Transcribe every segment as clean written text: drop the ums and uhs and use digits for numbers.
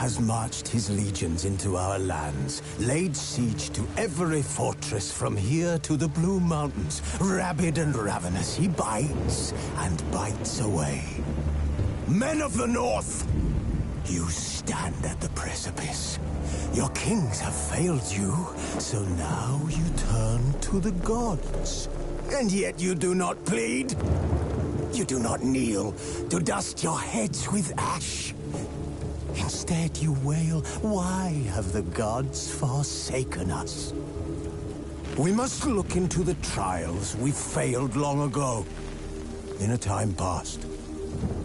has marched his legions into our lands, laid siege to every fortress from here to the Blue Mountains. Rabid and ravenous, he bites and bites away. Men of the North, you stand at the precipice. Your kings have failed you, so now you turn to the gods. And yet you do not plead. You do not kneel to dust your heads with ash. Instead you wail, why have the gods forsaken us? We must look into the trials we failed long ago. In a time past,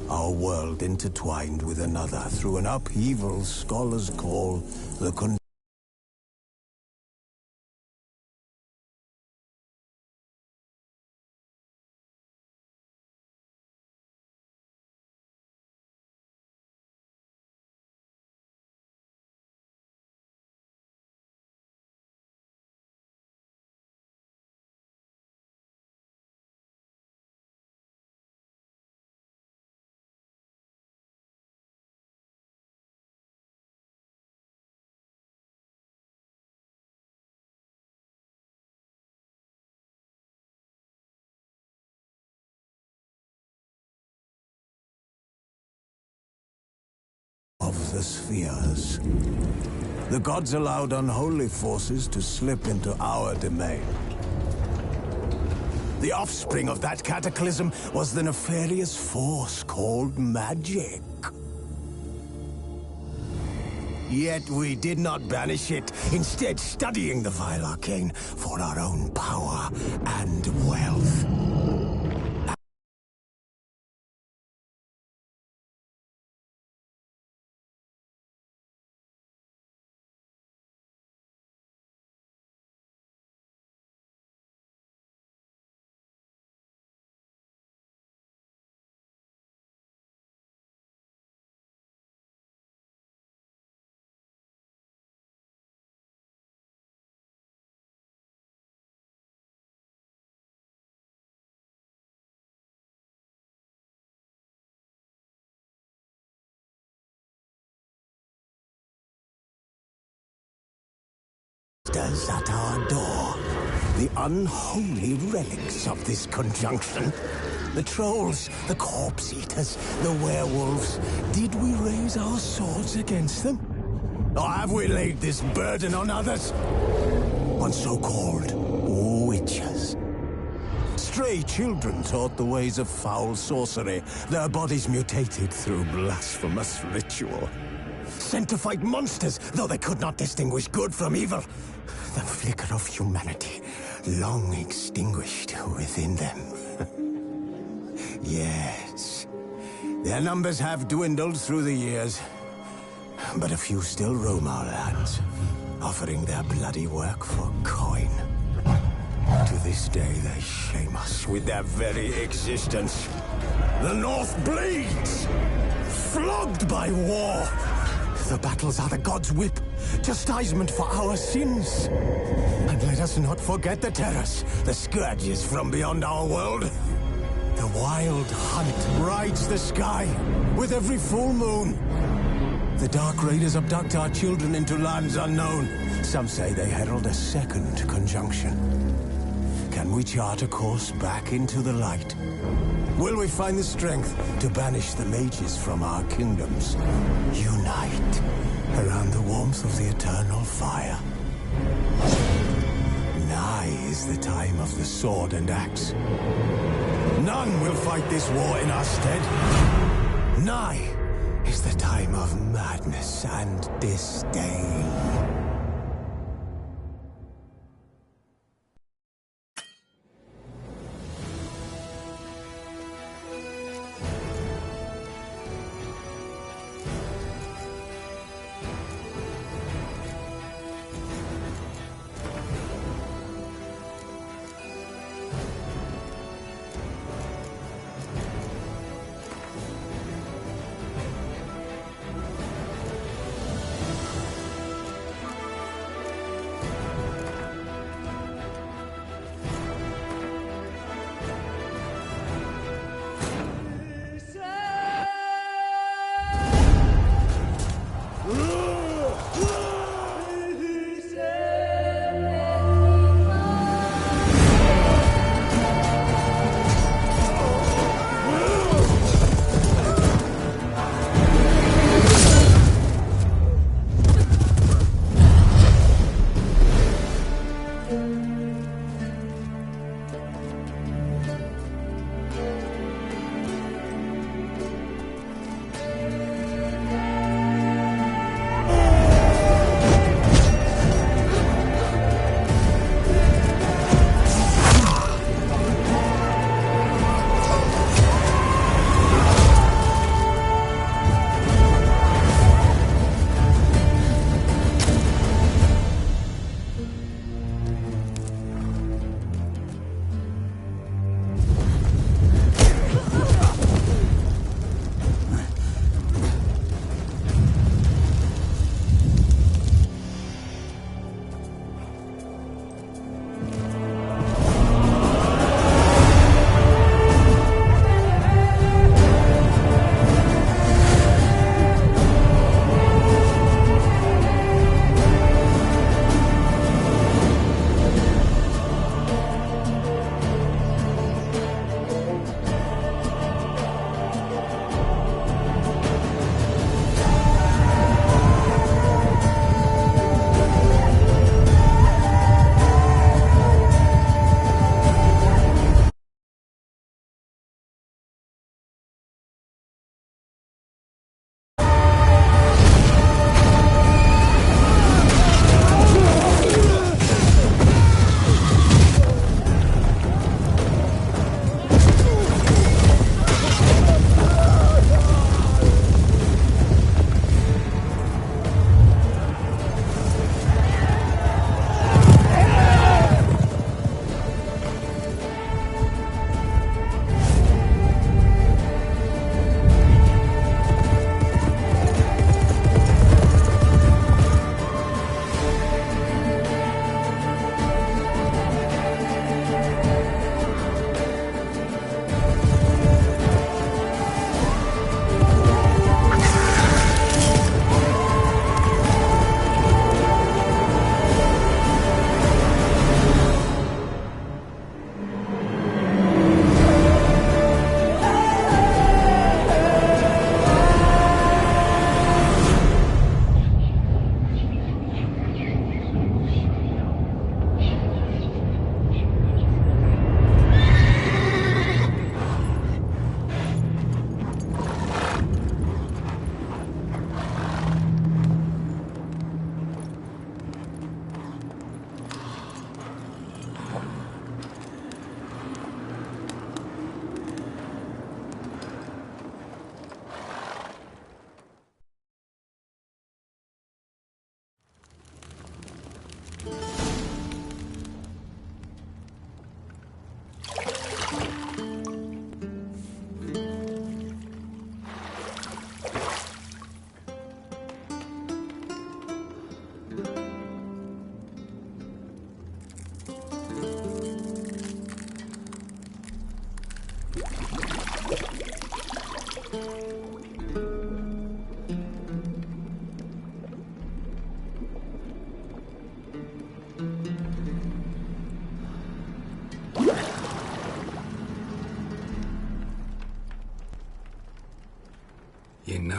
our world intertwined with another through an upheaval scholars call the of the spheres. The gods allowed unholy forces to slip into our domain. The offspring of that cataclysm was the nefarious force called magic. Yet we did not banish it, instead studying the vile arcane for our own power and wealth. At our door, the unholy relics of this conjunction. The trolls, the corpse eaters, the werewolves. Did we raise our swords against them? Or have we laid this burden on others? On so-called witches. Stray children taught the ways of foul sorcery, their bodies mutated through blasphemous ritual. Sent to fight monsters, though they could not distinguish good from evil. The flicker of humanity, long extinguished within them. Yes, their numbers have dwindled through the years, but a few still roam our lands, offering their bloody work for coin. To this day, they shame us with their very existence. The North bleeds, flogged by war. The battles are the gods' whip, chastisement for our sins. And let us not forget the terrors, the scourges from beyond our world. The wild hunt rides the sky with every full moon. The Dark Raiders abduct our children into lands unknown. Some say they herald a second conjunction. Can we chart a course back into the light? Will we find the strength to banish the mages from our kingdoms? Unite around the warmth of the eternal fire. Nigh is the time of the sword and axe. None will fight this war in our stead. Nigh is the time of madness and disdain.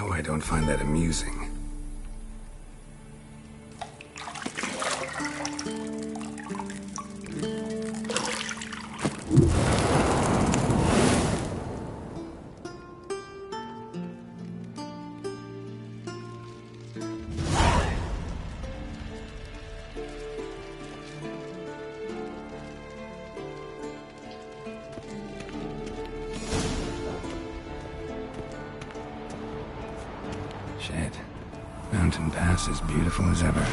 know I don't find that amusing. Shit. Mountain Pass is beautiful as ever.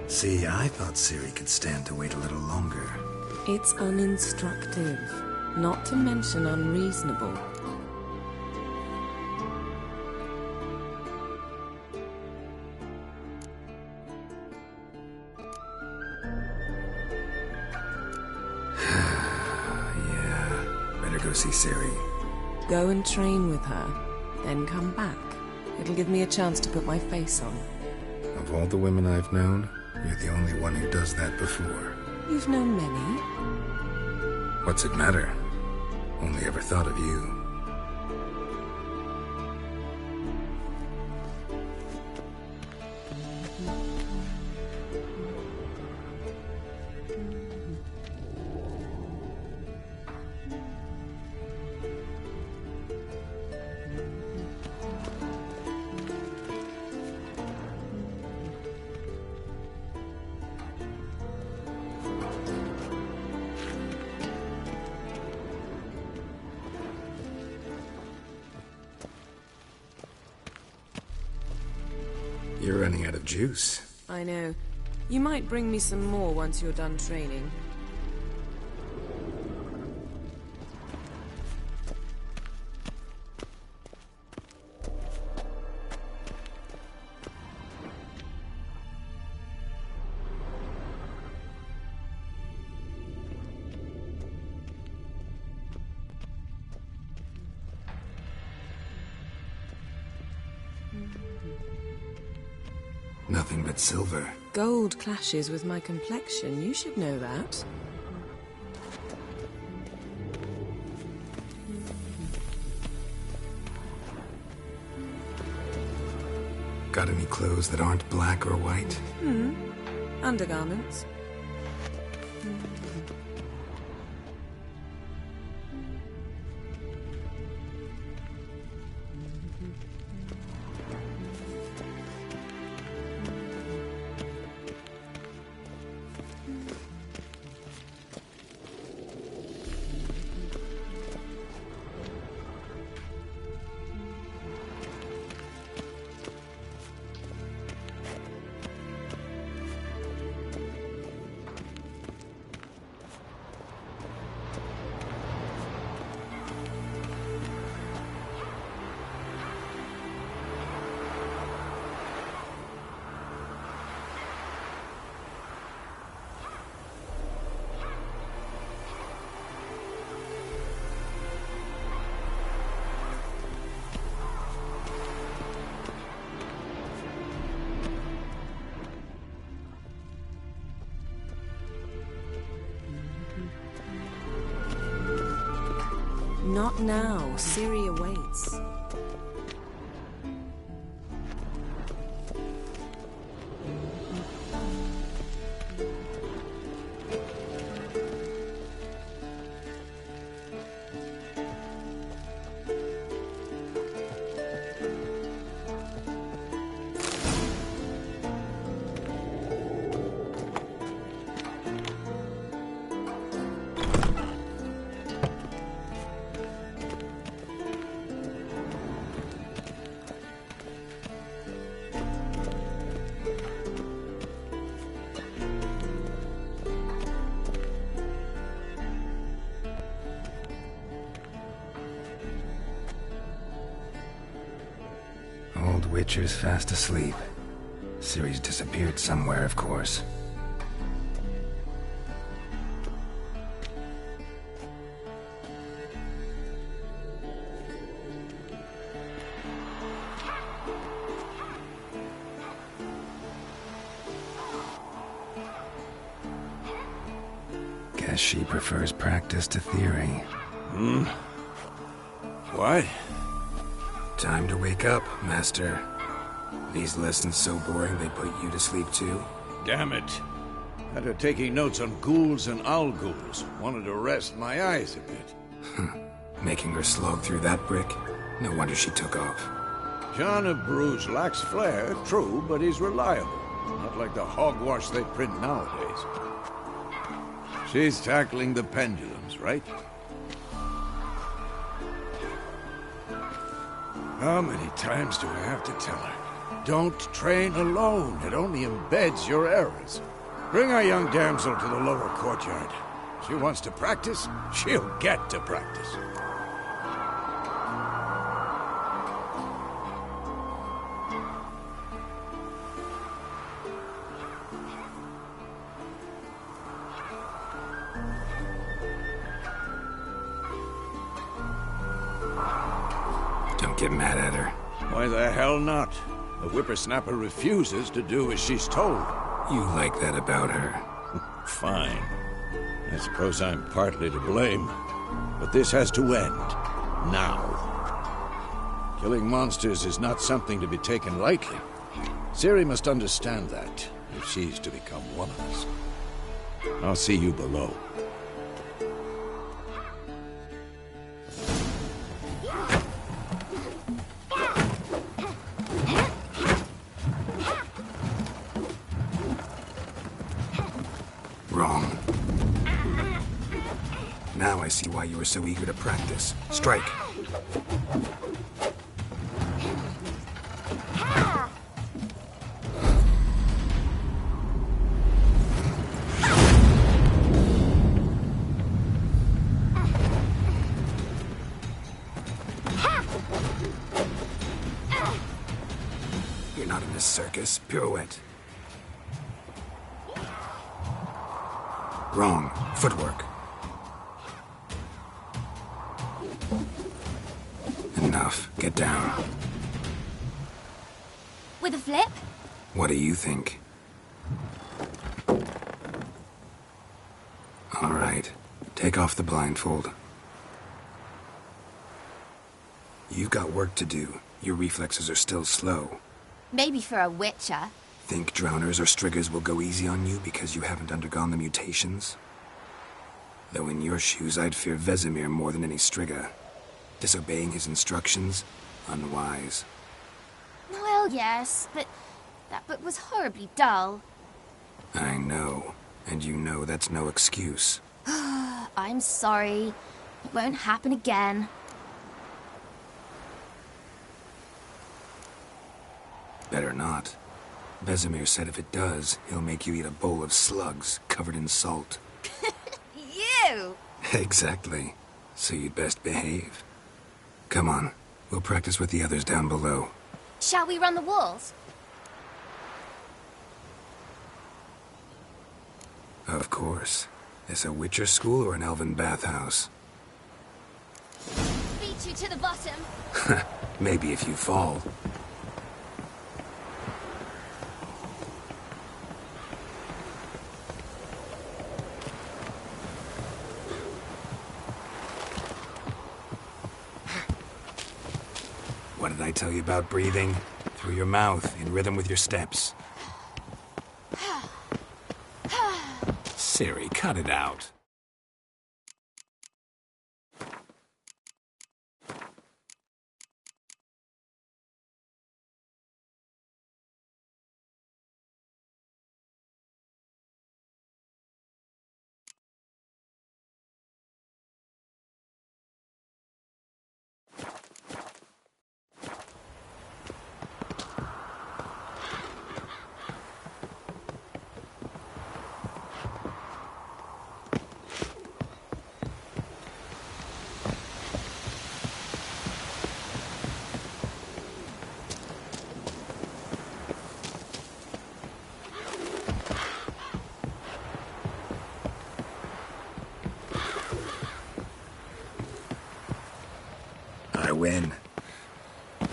See, I thought Ciri could stand to wait a little longer. It's uninstructive, not to mention unreasonable. Yeah, better go see Ciri. Go and train with her, then come back. It'll give me a chance to put my face on. Of all the women I've known, you're the only one who does that before. You've known many. What's it matter? Only ever thought of you. You're running out of juice. I know. You might bring me some more once you're done training. Nothing but silver. Gold clashes with my complexion. You should know that. Got any clothes that aren't black or white? Undergarments. Not now. Ciri awaits. old Witcher's fast asleep. Ciri's disappeared somewhere, of course. Guess she prefers practice to theory. What? Time to wake up, Master. These lessons so boring they put you to sleep too? Damn it. Had her taking notes on ghouls and owl ghouls. Wanted to rest my eyes a bit. Making her slog through that brick? No wonder she took off. John of Bruges lacks flair, true, but he's reliable. Not like the hogwash they print nowadays. She's tackling the pendulums, right? How many times do I have to tell her? Don't train alone. It only embeds your errors. Bring our young damsel to the lower courtyard. She wants to practice, she'll get to practice. Don't get mad at her. Why the hell not? The whippersnapper refuses to do as she's told. You like that about her. Fine. I suppose I'm partly to blame. But this has to end. Now. Killing monsters is not something to be taken lightly. Ciri must understand that, if she's to become one of us. I'll see you below. Wrong. Now I see why you were so eager to practice. Strike. You're not in this circus. Pirouette. Wrong. Footwork. Enough. Get down. With a flip? What do you think? All right. Take off the blindfold. You've got work to do. Your reflexes are still slow. Maybe for a witcher. Think drowners or striggers will go easy on you because you haven't undergone the mutations? Though in your shoes, I'd fear Vesemir more than any strigger. Disobeying his instructions? Unwise. Well, yes, but that book was horribly dull. I know. And you know that's no excuse. I'm sorry. It won't happen again. Better not. Vesemir said if it does, he'll make you eat a bowl of slugs covered in salt. You! Exactly. So you'd best behave. Come on. We'll practice with the others down below. Shall we run the walls? Of course. This a Witcher school or an elven bathhouse? Beat you to the bottom. Maybe if you fall. What did I tell you about breathing? Through your mouth, in rhythm with your steps. Ciri, cut it out. win. Your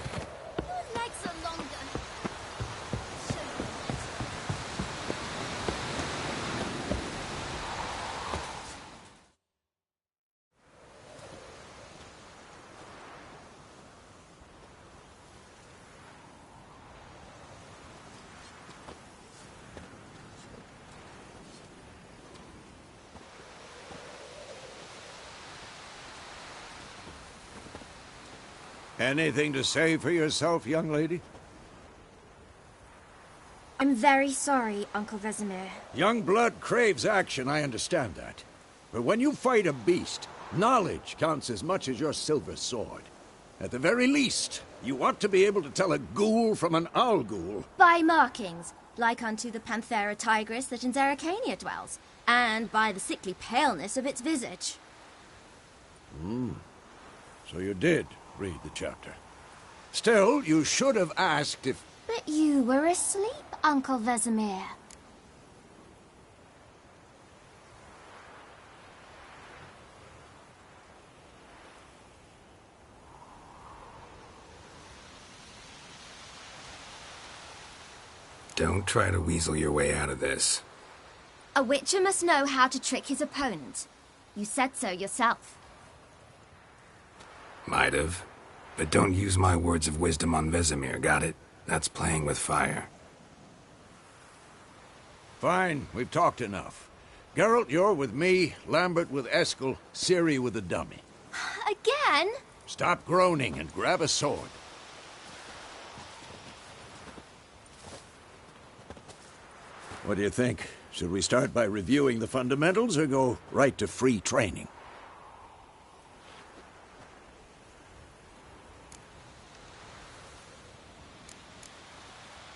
legs are longer. Anything to say for yourself, young lady? I'm very sorry, Uncle Vesemir. Young blood craves action, I understand that. But when you fight a beast, knowledge counts as much as your silver sword. At the very least, you ought to be able to tell a ghoul from an owl ghoul. By markings, like unto the Panthera tigris that in Zerrikania dwells, and by the sickly paleness of its visage. So you did read the chapter. Still, you should have asked if... But you were asleep, Uncle Vesemir. Don't try to weasel your way out of this. A witcher must know how to trick his opponent. You said so yourself. Might have. But don't use my words of wisdom on Vesemir, got it? That's playing with fire. Fine, we've talked enough. Geralt, you're with me, Lambert with Eskel, Ciri with the dummy. Again? Stop groaning and grab a sword. What do you think? Should we start by reviewing the fundamentals or go right to free training?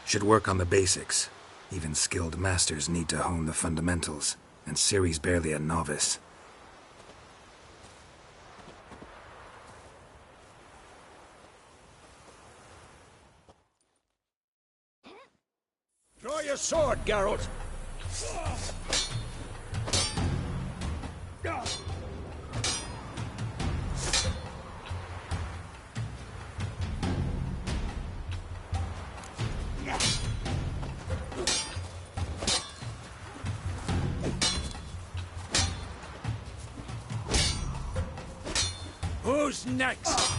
Should work on the basics. Even skilled masters need to hone the fundamentals, and Ciri's barely a novice. Draw your sword, Geralt! Who's next?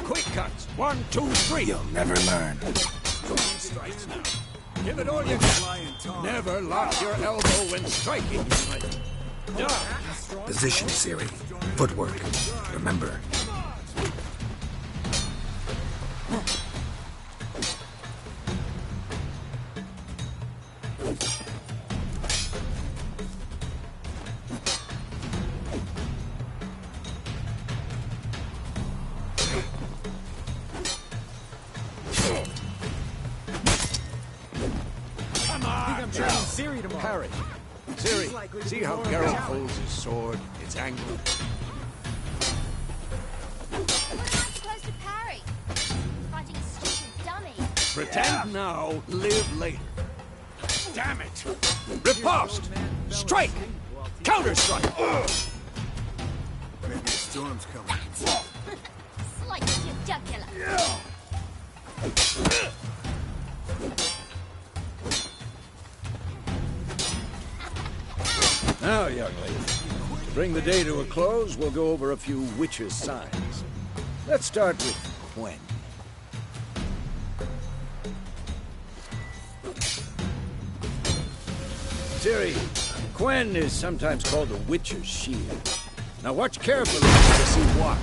Quick cuts. 1, 2, 3. You'll never learn. Strikes now. Give it all you got. Never lock your elbow when striking. Position, Ciri. Footwork. Remember. Parry. Ciri, see how Geralt holds his sword? It's angled. We're not supposed to parry. Fighting a stupid dummy. Pretend now, live later. Damn it! Riposte! Strike! Counter-strike! Maybe a storm's coming. Slice your jugular. Now, young lady, to bring the day to a close, we'll go over a few witches' signs. Let's start with Quen. Ciri, Quen is sometimes called the witcher's shield. Now watch carefully to see why.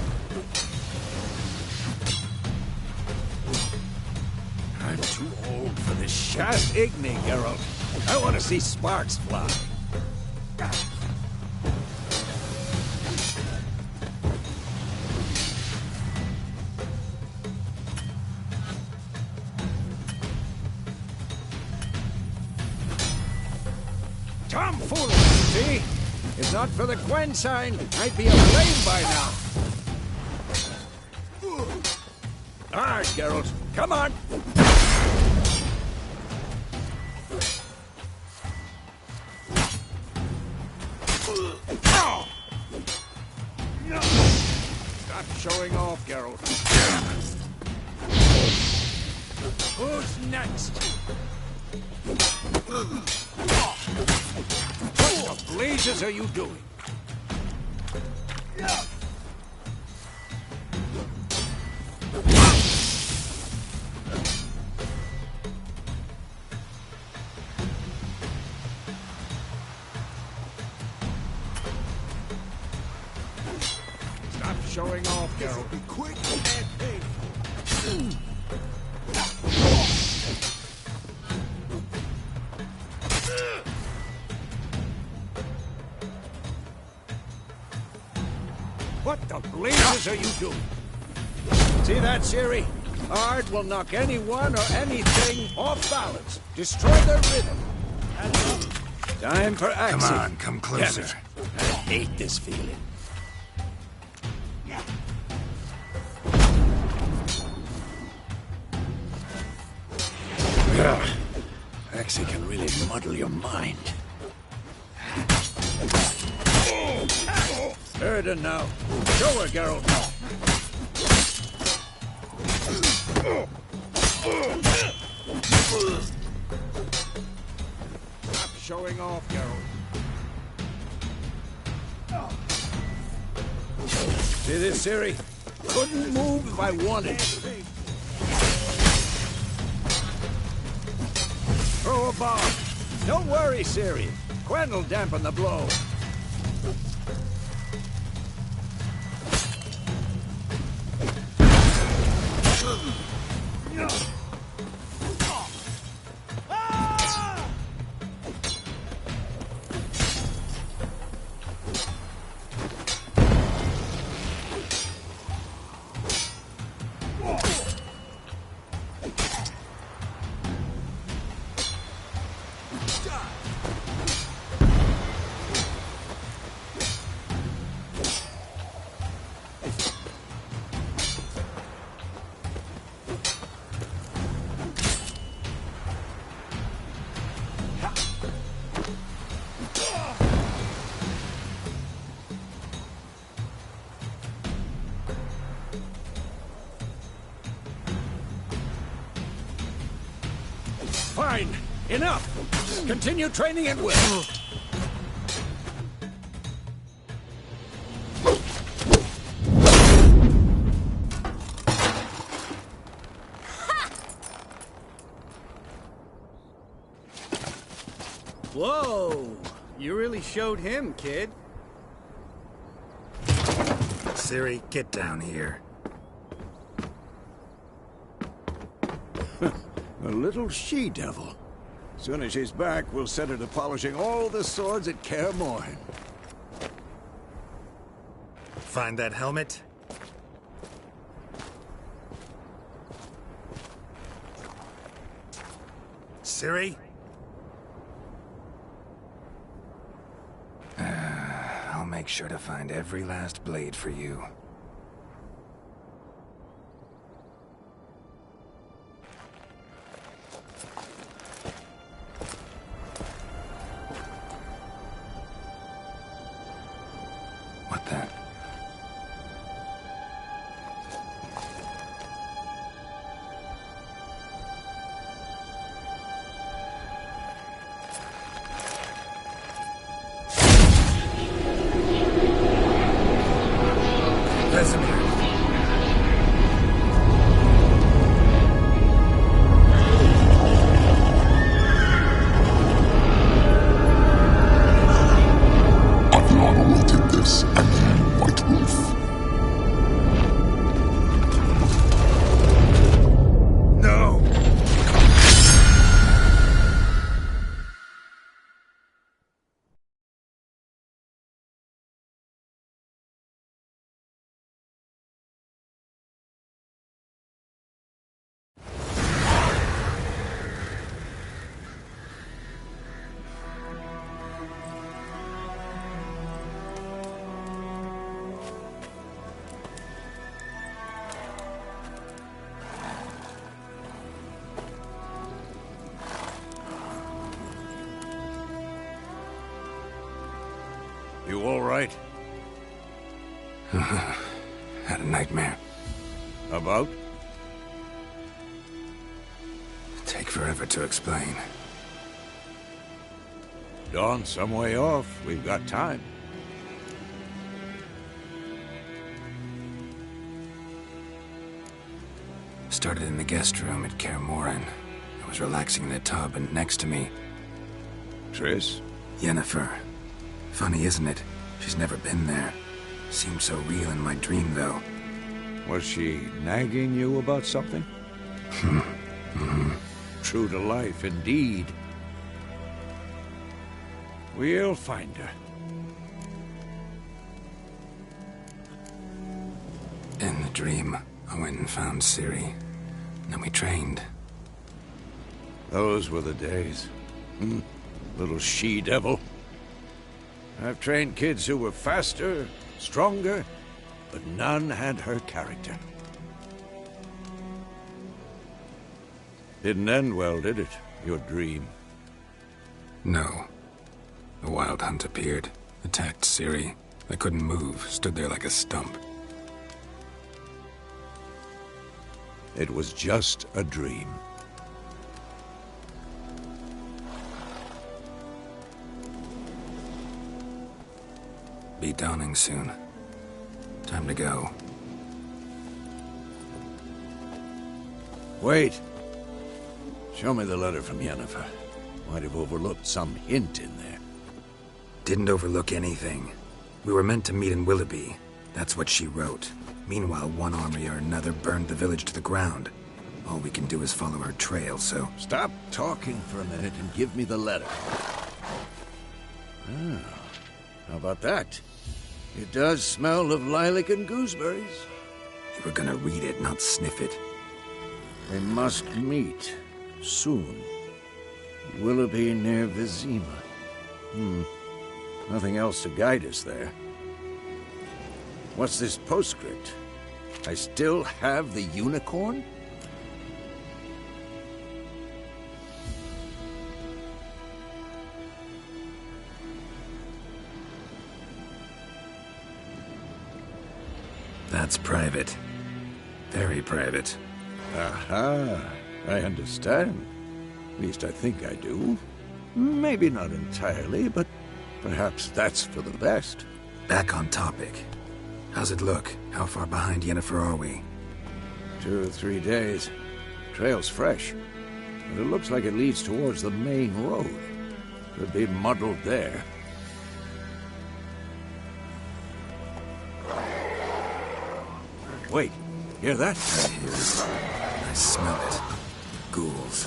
I'm too old for this Shast Igni, Geralt. I want to see sparks fly. Tomfoolery, see? If not for the Quen sign, I'd be aflame by now. All right, Geralt, come on. Stop showing off, Geralt. Who's next? What the blazes are you doing? Stop showing off, Geralt. Be quick and painful. What the blazes are you doing? See that, Ciri? Art will knock anyone or anything off balance. Destroy their rhythm. Time for action. Come on, come closer. I hate this feeling. Axie can really muddle your mind. Erden now. Show her, Geralt. Stop showing off, Geralt. See this, Ciri? Couldn't move if I wanted to. Throw a bomb. Don't worry, Ciri. Quen will dampen the blow. Fine. Enough. Continue training at will. Whoa! You really showed him, kid. Ciri, get down here. A little she-devil. Soon as she's back, we'll set her to polishing all the swords at Kaer Morhen. Find that helmet? Ciri? I'll make sure to find every last blade for you. What the? Vesemir. Adriana will take this, and you, White Wolf. No! You all right? Had a nightmare. About? Take forever to explain. Dawn's some way off. We've got time. Started in the guest room at Kaer Morhen. I was relaxing in a tub, and next to me... Triss? Yennefer. Funny, isn't it? She's never been there. Seemed so real in my dream, though. Was she nagging you about something? True to life, indeed. We'll find her. In the dream, I went and found Ciri. Then we trained. Those were the days. Little she-devil. I've trained kids who were faster, stronger, but none had her character. Didn't end well, did it? Your dream? No. A wild hunt appeared, attacked Ciri. I couldn't move, stood there like a stump. It was just a dream. Be dawning soon. Time to go. Wait. Show me the letter from Yennefer. Might have overlooked some hint in there. Didn't overlook anything. We were meant to meet in Willoughby. That's what she wrote. Meanwhile, one army or another burned the village to the ground. All we can do is follow her trail, so... Stop talking for a minute and give me the letter. How about that? It does smell of lilac and gooseberries. You were gonna read it, not sniff it. They must meet. Soon. Willoughby near Vizima. Nothing else to guide us there. What's this postscript? I still have the unicorn? That's private. Very private. Aha. I understand. At least I think I do. Maybe not entirely, but perhaps that's for the best. Back on topic. How's it look? How far behind Yennefer are we? 2 or 3 days. Trail's fresh. But it looks like it leads towards the main road. Could be muddled there. Wait, hear that? I hear it. I smell it. Ghouls.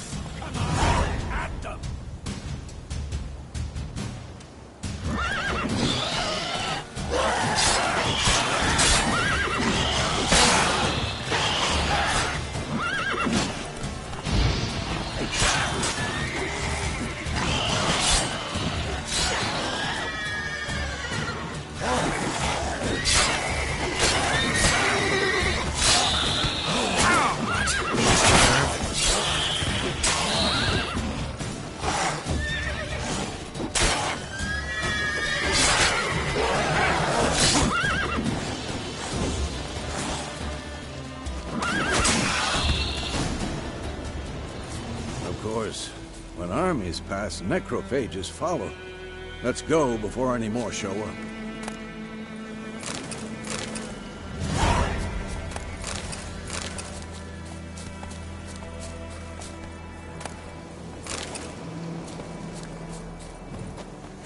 When armies pass, necrophages follow. Let's go before any more show up.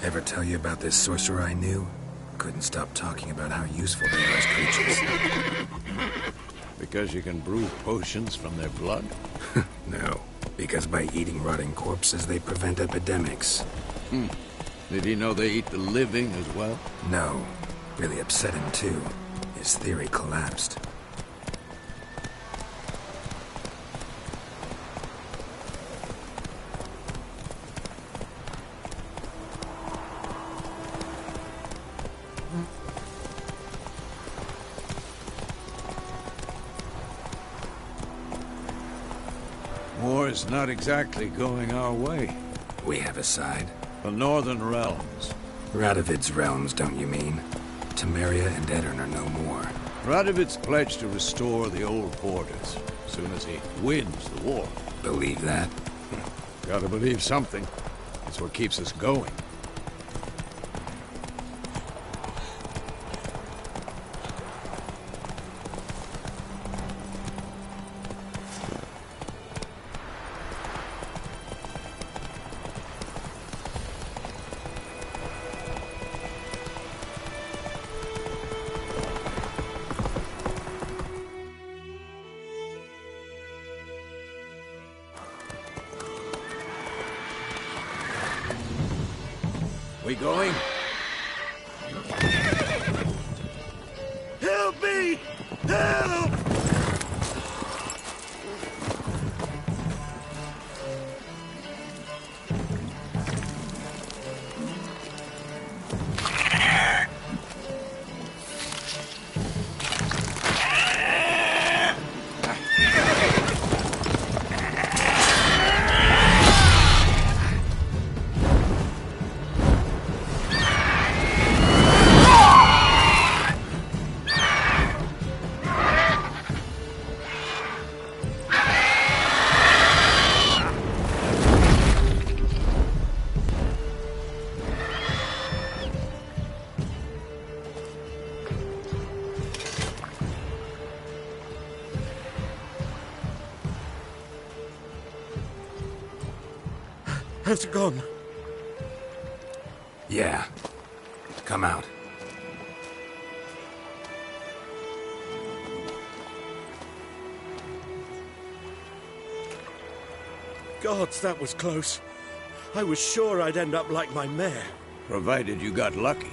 Ever tell you about this sorcerer I knew? Couldn't stop talking about how useful they are as creatures. Because you can brew potions from their blood? No. Because by eating rotting corpses, they prevent epidemics. Did he know they eat the living as well? No. Really upset him, too. His theory collapsed. War's not exactly going our way. We have a side. The Northern Realms. Radovid's realms, don't you mean? Temeria and Edirn are no more. Radovid's pledged to restore the old borders, as soon as he wins the war. Believe that? Gotta believe something. It's what keeps us going. We going? Help me! Help! Has it gone? Yeah. Come out. Gods, that was close. I was sure I'd end up like my mare. Provided you got lucky.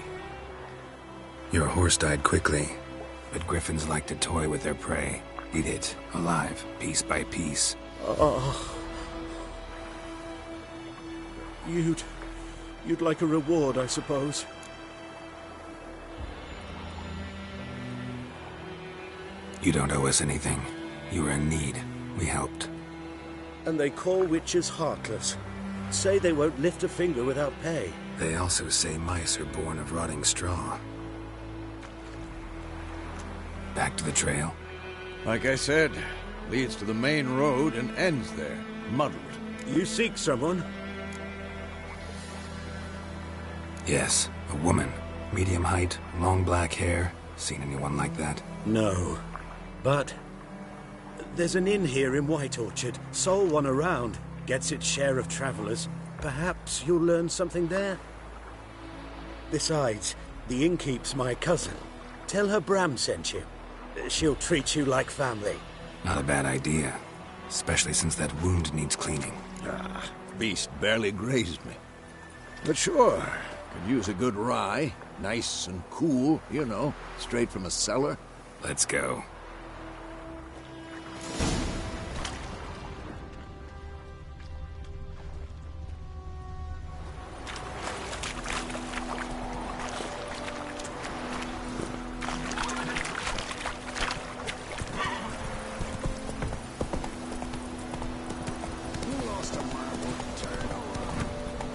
Your horse died quickly, but griffins like to toy with their prey. Eat it, alive, piece by piece. Oh. You'd like a reward, I suppose. You don't owe us anything. You were in need. We helped. And they call witches heartless. Say they won't lift a finger without pay. They also say mice are born of rotting straw. Back to the trail? Like I said, leads to the main road and ends there, muddled. You seek someone? Yes, a woman. Medium height, long black hair. Seen anyone like that? No. But there's an inn here in White Orchard. Sole one around. Gets its share of travelers. Perhaps you'll learn something there? Besides, the innkeep's my cousin. Tell her Bram sent you. She'll treat you like family. Not a bad idea. Especially since that wound needs cleaning. Ah, beast barely grazed me. But sure, could use a good rye. Nice and cool, you know, straight from a cellar. Let's go.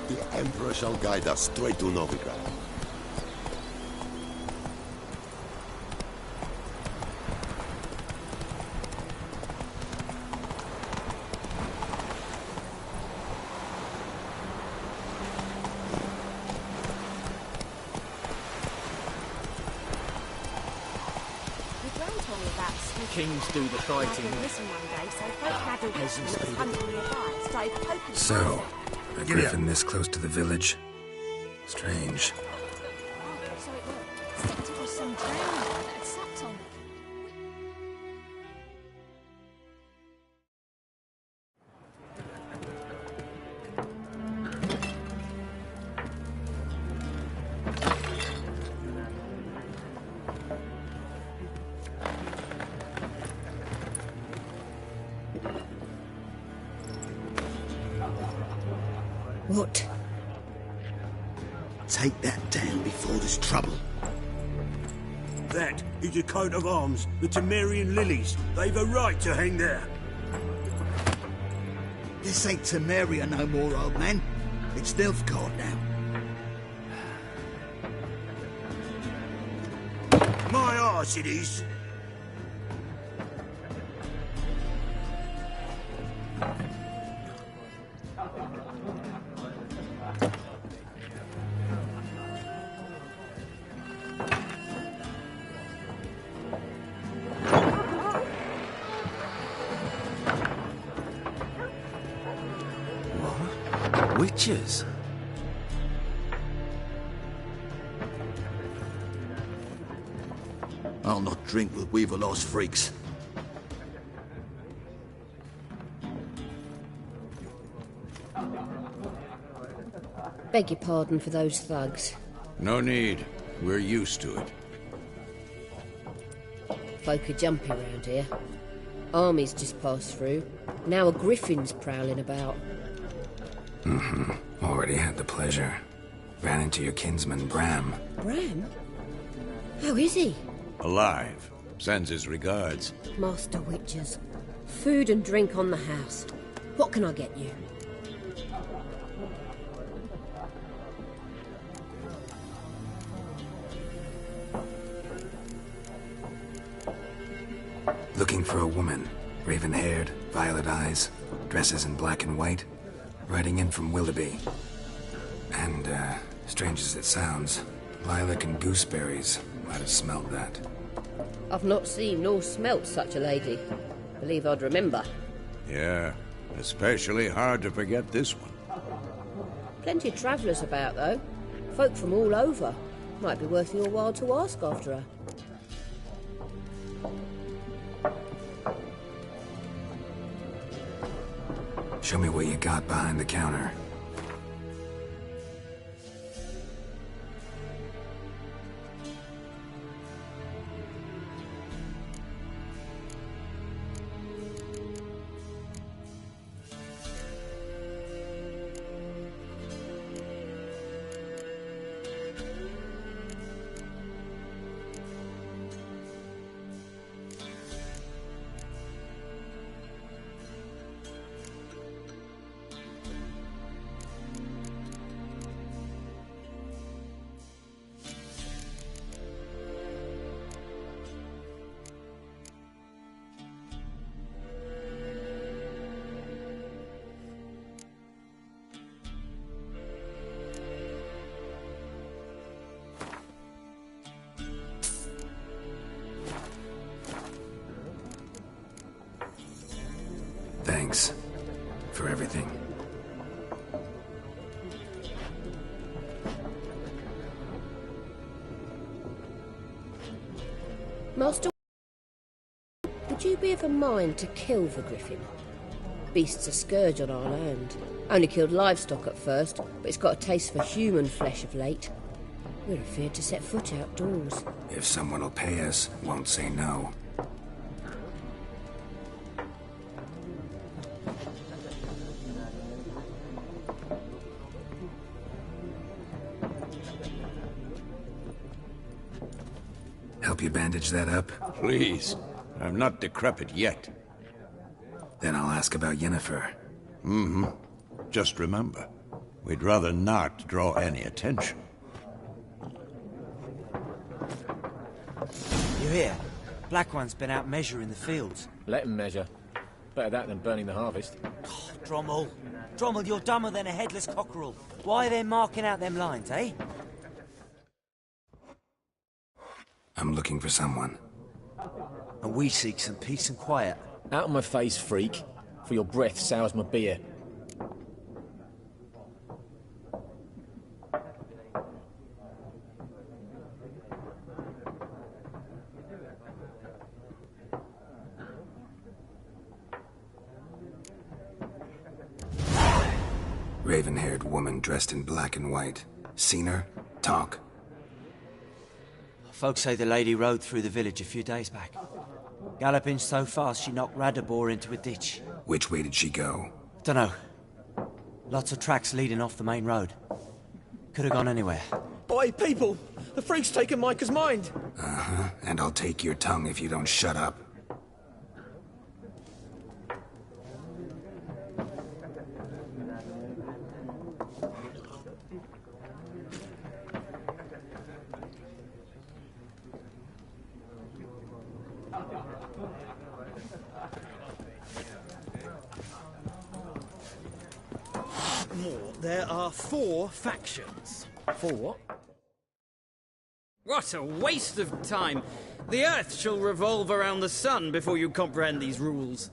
The Emperor shall guide us straight to Novigrad. Kings do the fighting. So, a griffin this close to the village? Strange. So it was. It was some drowned that had slept on. What? Take that down before there's trouble. That is a coat of arms, the Temerian lilies. They've a right to hang there. This ain't Temeria no more, old man. It's Nilfgaard now. course it is. Witches? I'll not drink with Weaverlaw's freaks. Beg your pardon for those thugs. No need. We're used to it. Folk are jumpy round here. Armies just passed through. Now a griffin's prowling about. Already had the pleasure. Ran into your kinsman, Bram. Bram? How is he? Alive. Sends his regards. Master Witchers. Food and drink on the house. What can I get you? Looking for a woman. Raven-haired, violet eyes, dresses in black and white. Riding in from Willoughby. And, strange as it sounds, lilac and gooseberries might have smelled that. I've not seen nor smelt such a lady. Believe I'd remember. Yeah, especially hard to forget this one. Plenty of travellers about, though. Folk from all over. Might be worth your while to ask after her. Show me what you got behind the counter. Thanks for everything. Master, would you be of a mind to kill the griffin? Beast's a scourge on our land. Only killed livestock at first, but it's got a taste for human flesh of late. We're afeard to set foot outdoors. If someone will pay us, won't say no. Help you bandage that up? Please. I'm not decrepit yet. Then I'll ask about Yennefer. Just remember, we'd rather not draw any attention. You hear? Black One's been out measuring the fields. Let him measure. Better that than burning the harvest. Oh, Drommel. Drommel, you're dumber than a headless cockerel. Why are they marking out them lines, eh? I'm looking for someone. And we seek some peace and quiet. Out of my face, freak. For your breath sours my beer. Raven-haired woman dressed in black and white. Seen her? Talk. Folks say the lady rode through the village a few days back. Galloping so fast she knocked Radabor into a ditch. Which way did she go? Dunno. Lots of tracks leading off the main road. Could have gone anywhere. Boy, people! The freak's taken Micah's mind! Uh-huh. And I'll take your tongue if you don't shut up. More. There are 4 factions. 4 what? What a waste of time! The Earth shall revolve around the sun before you comprehend these rules.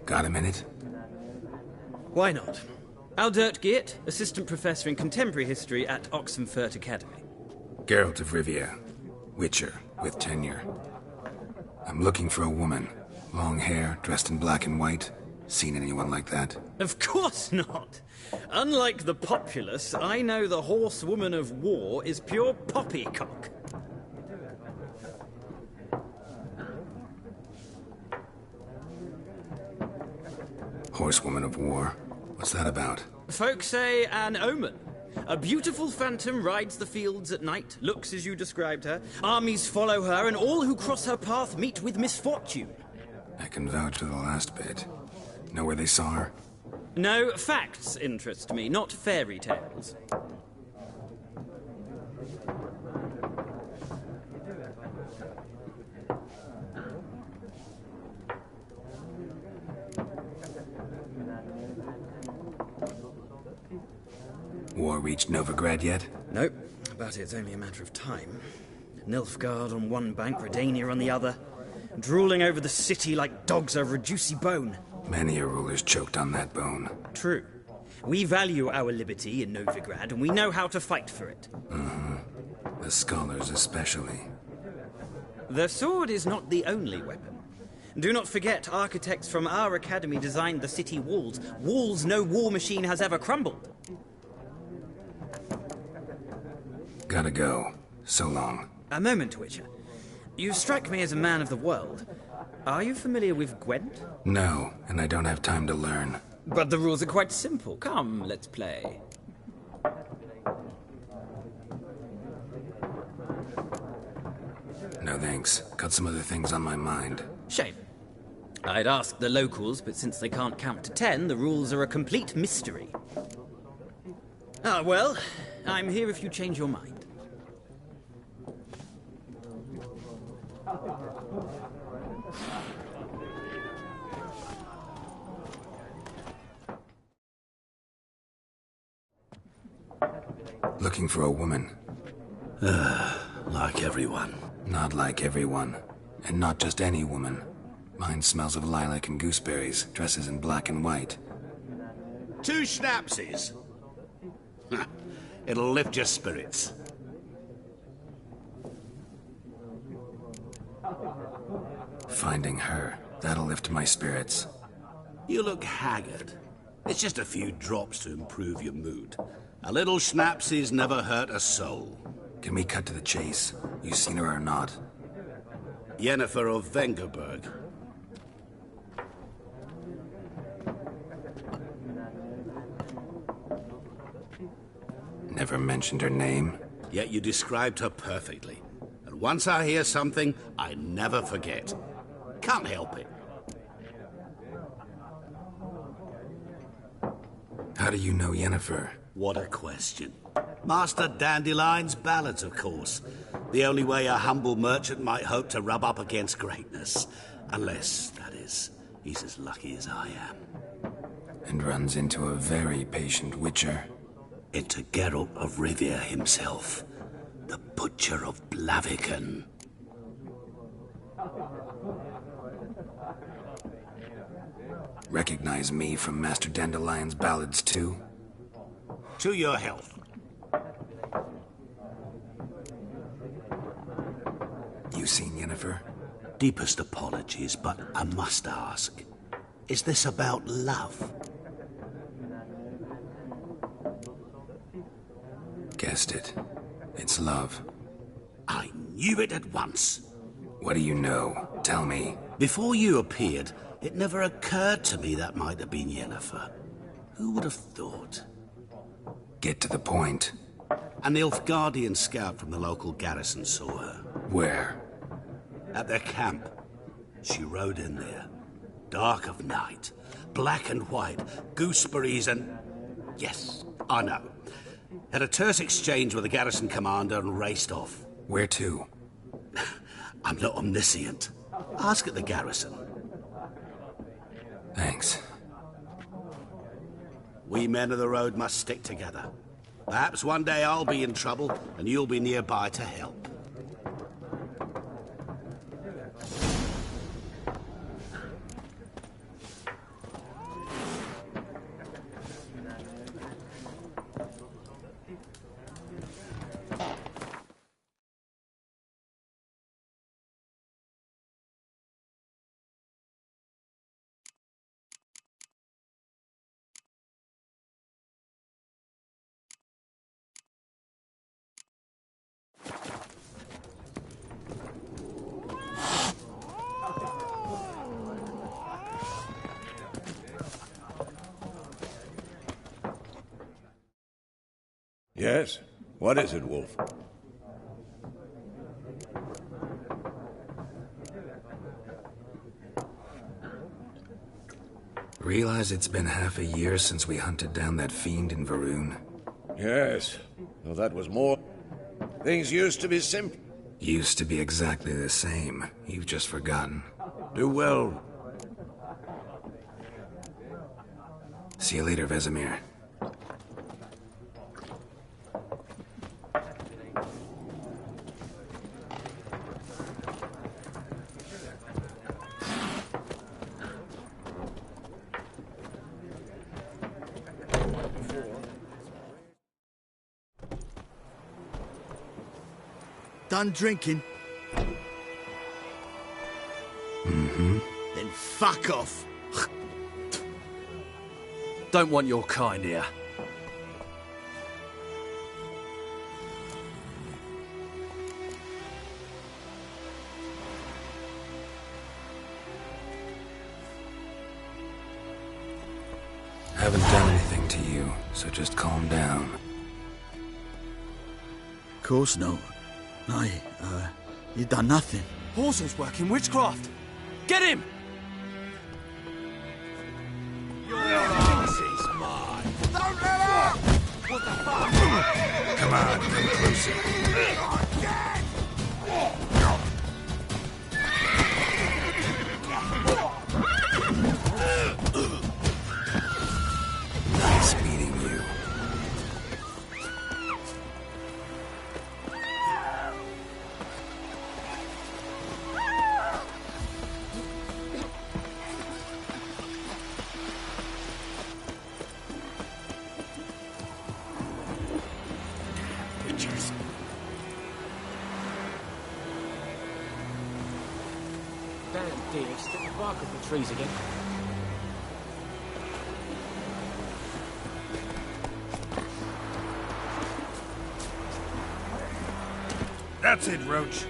Got a minute? Why not? Aldert Geert, Assistant Professor in Contemporary History at Oxenfurt Academy. Geralt of Rivia, Witcher, with tenure. I'm looking for a woman. Long hair, dressed in black and white. Seen anyone like that? Of course not! Unlike the populace, I know the horsewoman of war is pure poppycock. Horsewoman of war? What's that about? Folk say an omen. A beautiful phantom rides the fields at night, looks as you described her. Armies follow her, and all who cross her path meet with misfortune. I can vouch for the last bit. Know where they saw her? No, facts interest me, not fairy tales. War reached Novigrad yet? Nope, but it's only a matter of time. Nilfgaard on one bank, Redania on the other, drooling over the city like dogs over a juicy bone. Many a ruler's choked on that bone. True. We value our liberty in Novigrad, and we know how to fight for it. Mm-hmm. The scholars especially. The sword is not the only weapon. Do not forget, architects from our academy designed the city walls. Walls no war machine has ever crumbled. Gotta go. So long. A moment, Witcher. You strike me as a man of the world. Are you familiar with Gwent? No, and I don't have time to learn. But the rules are quite simple. Come, let's play. No thanks. Got some other things on my mind. Shame. I'd ask the locals, but since they can't count to 10, the rules are a complete mystery. Ah, well, I'm here if you change your mind. Looking for a woman. Like everyone. Not like everyone. And not just any woman. Mine smells of lilac and gooseberries, dresses in black and white. 2 schnapsies. It'll lift your spirits. Finding her, that'll lift my spirits. You look haggard. It's just a few drops to improve your mood. A little schnapsies never hurt a soul. Can we cut to the chase? You seen her or not? Yennefer of Vengerberg. Never mentioned her name. Yet you described her perfectly. And once I hear something, I never forget. Can't help it. How do you know Yennefer? What a question. Master Dandelion's ballads, of course. The only way a humble merchant might hope to rub up against greatness. Unless, that is, he's as lucky as I am. And runs into a very patient witcher. Into Geralt of Rivia himself. The Butcher of Blaviken. Recognize me from Master Dandelion's ballads, too? To your health. You seen Yennefer? Deepest apologies, but I must ask. Is this about love? Guessed it. It's love. I knew it at once. What do you know? Tell me. Before you appeared, it never occurred to me that might have been Yennefer. Who would have thought? Get to the point. An Nilfgaardian scout from the local garrison saw her. Where? At their camp. She rode in there. Dark of night. Black and white. Gooseberries and... Yes, I know. Had a terse exchange with the garrison commander and raced off. Where to? I'm not omniscient. Ask at the garrison. Thanks. We men of the road must stick together. Perhaps one day I'll be in trouble, and you'll be nearby to help. Yes? What is it, Wolf? Realize it's been half a year since we hunted down that fiend in Varun? Yes. Well, that was more... Things used to be simple. Used to be exactly the same. You've just forgotten. Do well. See you later, Vesemir. Done drinking? Mm-hmm. Then fuck off. Don't want your kind here. Haven't done anything to you, so just calm down. Of course not. No, you done nothing. Horsel's working witchcraft. Get him! Your ass is mine. Don't let up! What the fuck? Come on, come closer. Nice meeting you. Damn deer, stick the bark off the trees again. That's it, Roach.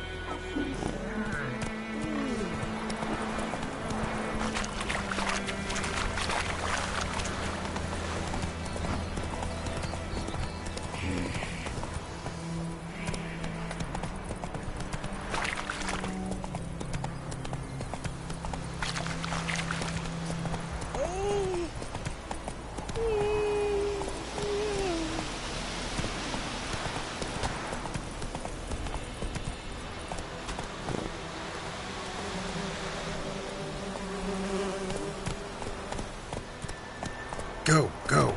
Go, go.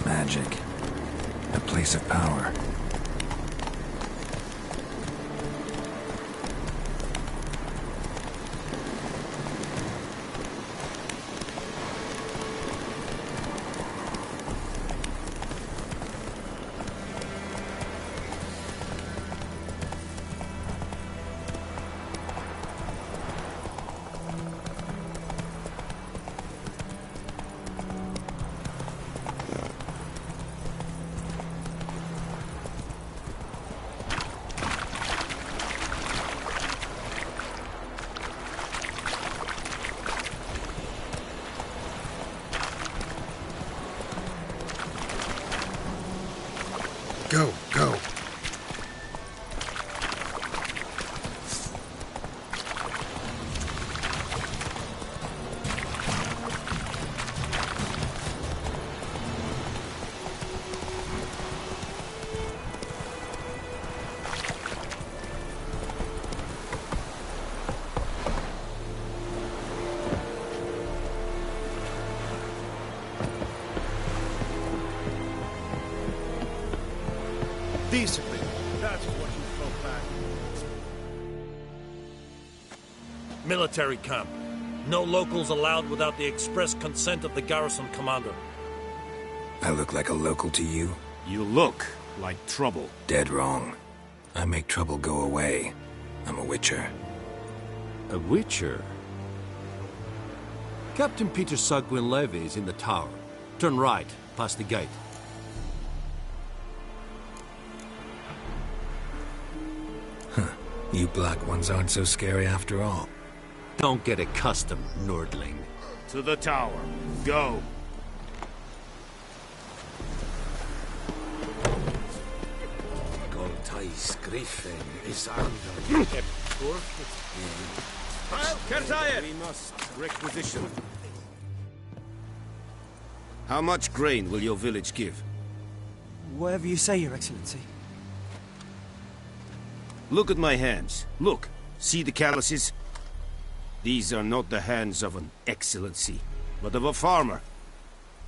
Magic. A place of power. Go, go. Peaceably. That's what you folk back. Military camp. No locals allowed without the express consent of the garrison commander. I look like a local to you? You look like trouble. Dead wrong. I make trouble go away. I'm a witcher. A witcher? Captain Peter Sagwin Levy is in the tower. Turn right, past the gate. Huh. You black ones aren't so scary after all. Don't get accustomed, Nordling. To the tower. Go! Goltais Griffin is under We must requisition. How much grain will your village give? Whatever you say, Your Excellency. Look at my hands. Look. See the calluses? These are not the hands of an excellency, but of a farmer.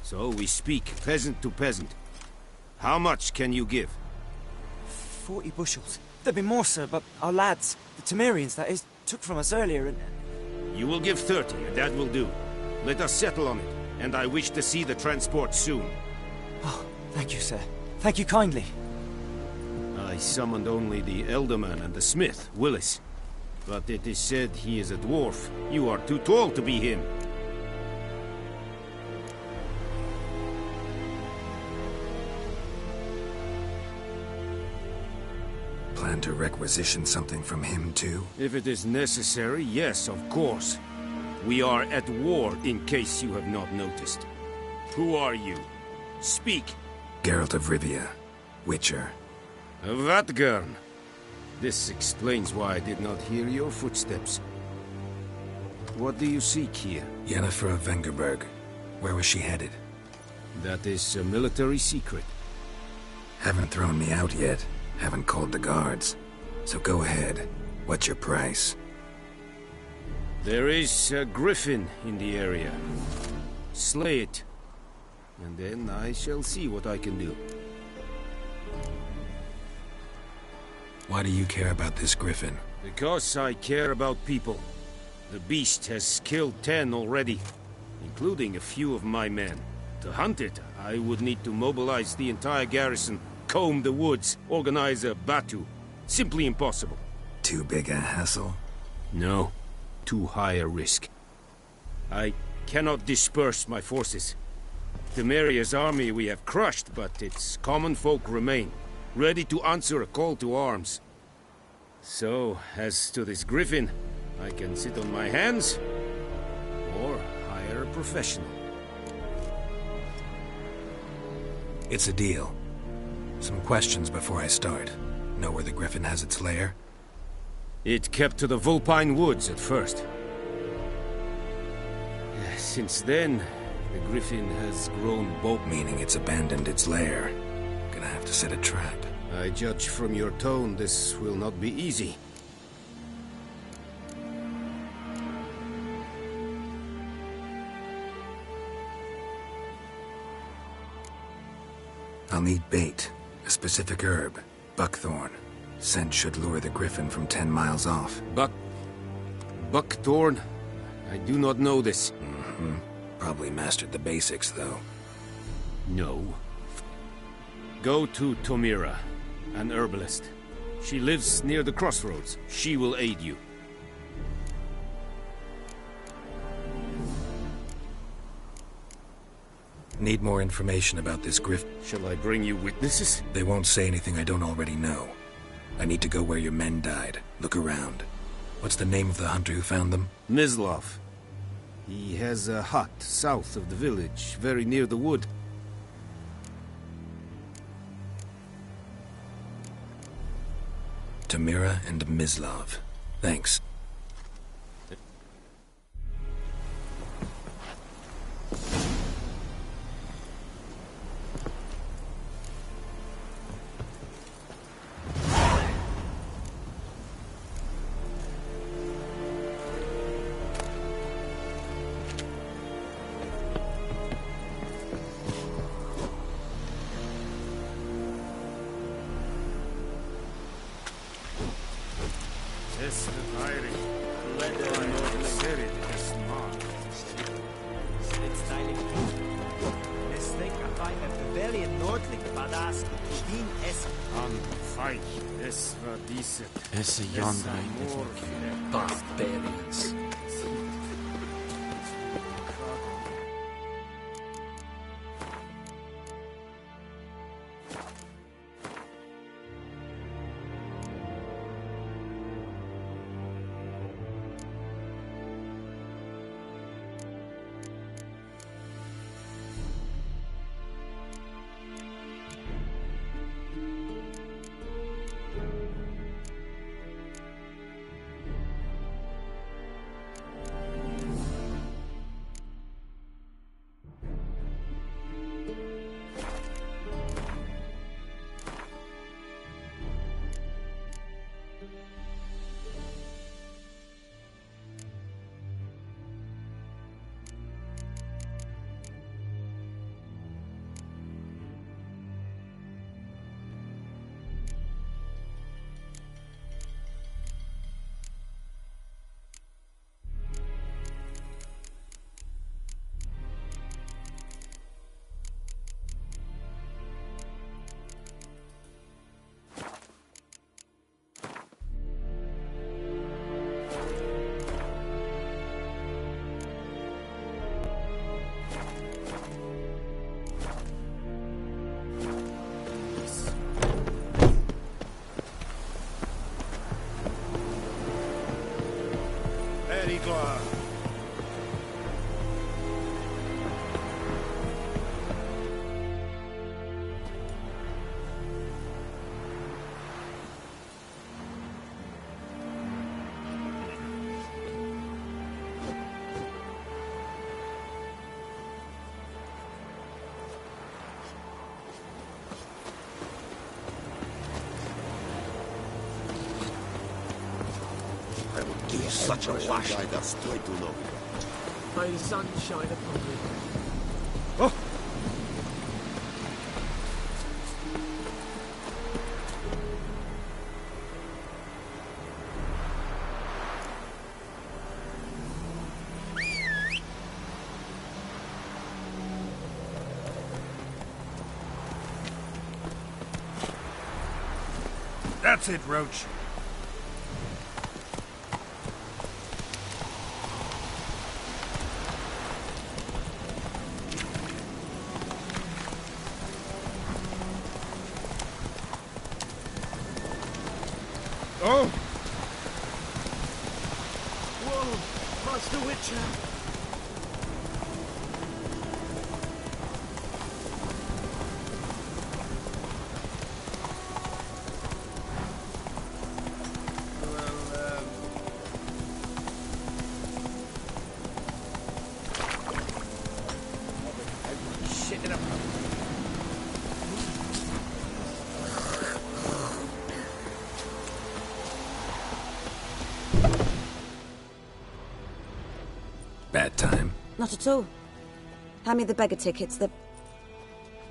So we speak peasant to peasant. How much can you give? 40 bushels. There'd be more, sir, but our lads, the Temerians, that is, took from us earlier and... You will give 30, and that will do. Let us settle on it, and I wish to see the transport soon. Oh, thank you, sir. Thank you kindly. I summoned only the Elderman and the smith, Willis. But it is said he is a dwarf. You are too tall to be him. Plan to requisition something from him, too? If it is necessary, yes, of course. We are at war, in case you have not noticed. Who are you? Speak. Geralt of Rivia, Witcher. Vatgern. This explains why I did not hear your footsteps. What do you seek here? Yennefer of Vengerberg. Where was she headed? That is a military secret. Haven't thrown me out yet. Haven't called the guards. So go ahead. What's your price? There is a griffin in the area. Slay it. And then I shall see what I can do. Why do you care about this griffin? Because I care about people. The beast has killed 10 already, including a few of my men. To hunt it, I would need to mobilize the entire garrison, comb the woods, organize a batu. Simply impossible. Too big a hassle? No. Too high a risk. I cannot disperse my forces. Temeria's army we have crushed, but its common folk remain, ready to answer a call to arms. So, as to this griffin, I can sit on my hands, or hire a professional. It's a deal. Some questions before I start. Know where the griffin has its lair? It kept to the Vulpine Woods at first. Since then, the griffin has grown bold. Meaning it's abandoned its lair. Gonna have to set a trap. I judge from your tone this will not be easy. I'll need bait. A specific herb. Buckthorn. Scent should lure the griffin from 10 miles off. Buckthorn? I do not know this. Mm-hmm. Probably mastered the basics, though. No. Go to Tomira, an herbalist. She lives near the crossroads. She will aid you. Need more information about this griffin. Shall I bring you witnesses? They won't say anything I don't already know. I need to go where your men died. Look around. What's the name of the hunter who found them? Mislav. He has a hut south of the village, very near the wood. Tomira and Mislav. Thanks. Ay, es war diese. Ese yonder ain't looking Barbarians. Perigla. Such a wash. May the sun shine upon you. Oh! That's it, Roach. Oh! Whoa! Master Witcher! Bad time? Not at all. Hand me the beggar tickets, the...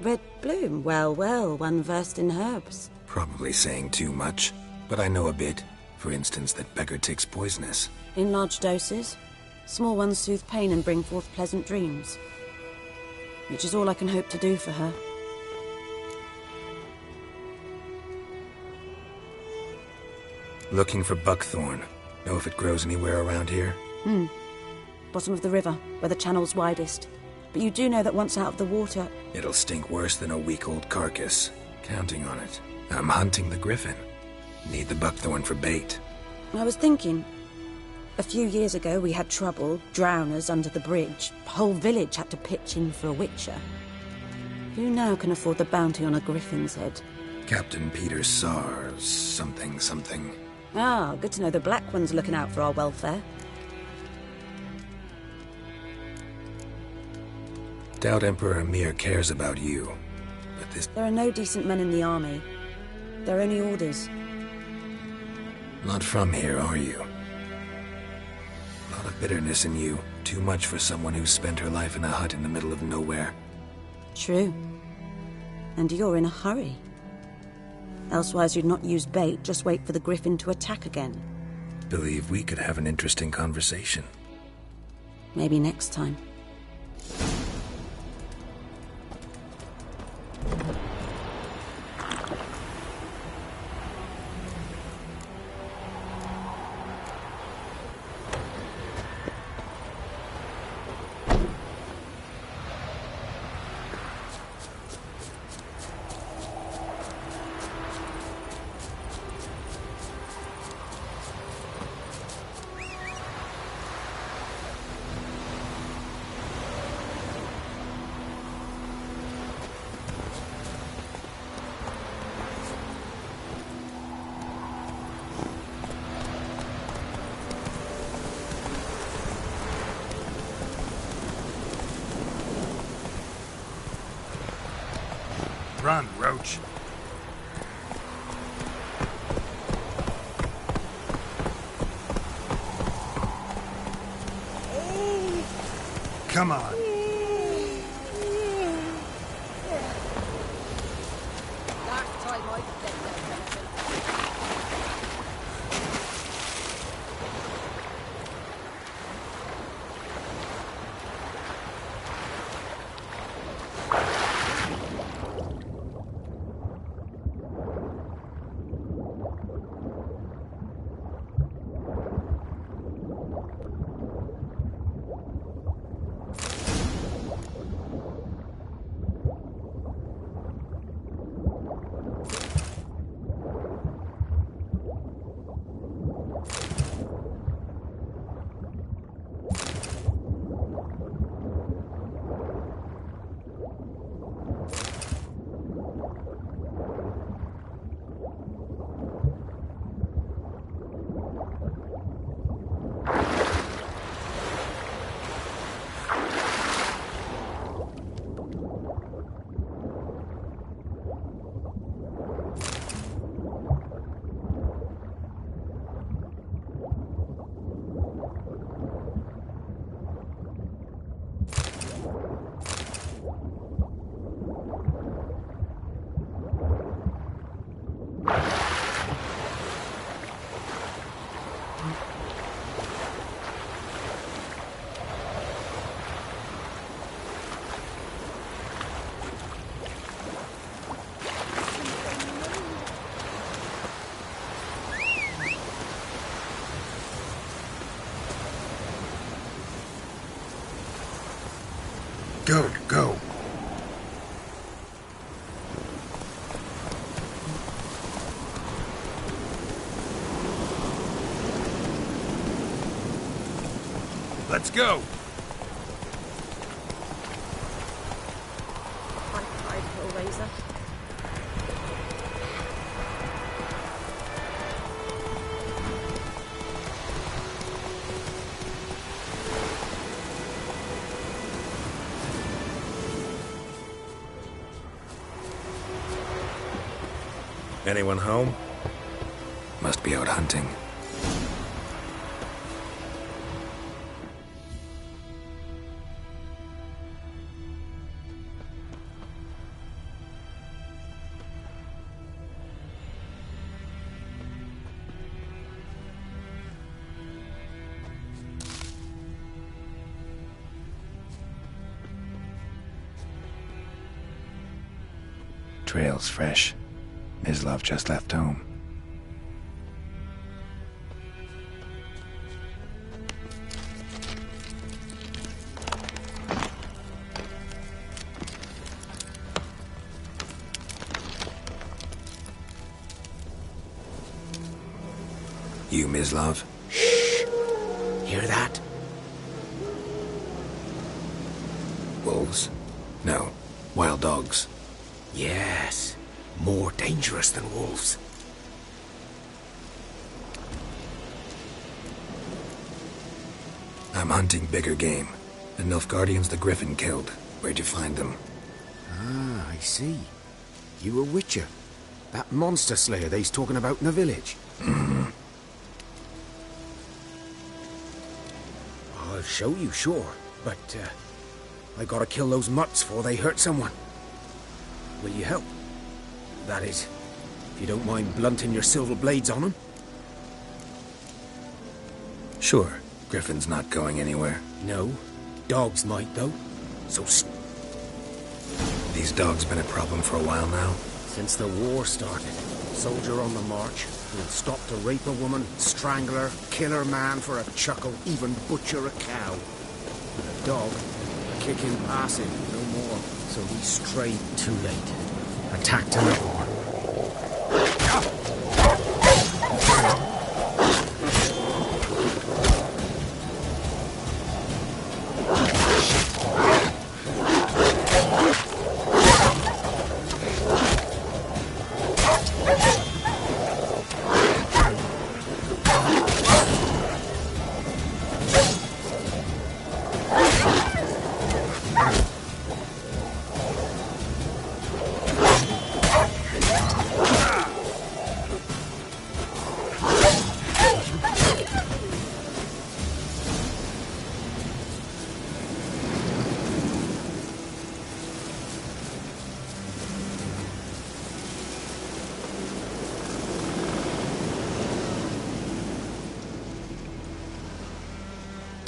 Red Bloom. Well, well, one versed in herbs. Probably saying too much, but I know a bit. For instance, that beggar tick's poisonous. In large doses. Small ones soothe pain and bring forth pleasant dreams. Which is all I can hope to do for her. Looking for buckthorn. Know if it grows anywhere around here? Bottom of the river, where the channel's widest. But you do know that once out of the water... It'll stink worse than a week-old carcass. Counting on it. I'm hunting the griffin. Need the buckthorn for bait. I was thinking... A few years ago we had trouble, drowners under the bridge. The whole village had to pitch in for a witcher. Who now can afford the bounty on a griffin's head? Captain Peter Sars, something. Ah, good to know the Black One's looking out for our welfare. Doubt Emperor Emhyr cares about you, but this... There are no decent men in the army. There are only orders. Not from here, are you? A lot of bitterness in you. Too much for someone who spent her life in a hut in the middle of nowhere. True. And you're in a hurry. Elsewise you'd not use bait, just wait for the griffin to attack again. Believe we could have an interesting conversation. Maybe next time. Run, Roach. Come on. Last time I stepped Go. Let's go. High Hellraiser. Anyone home? Must be out hunting. Trail's fresh. Mislav just left home. You, Mislav? Shh! Hear that? Wolves? No. Wild dogs. Yes. More dangerous than wolves. I'm hunting bigger game. The Nilfgaardians the Griffin killed. Where'd you find them? Ah, I see. You a witcher. That monster slayer they's talking about in the village. Mm-hmm. I'll show you, sure. But, I gotta kill those mutts before they hurt someone. Will you help? That is, if you don't mind blunting your silver blades on them. Sure. Griffin's not going anywhere. No. Dogs might, though. So These dogs been a problem for a while now? Since the war started. Soldier on the march. He'll stop to rape a woman, strangle her, kill her man for a chuckle, even butcher a cow. But a dog, kick him, pass him, no more. So he strayed too late. Attacked another one.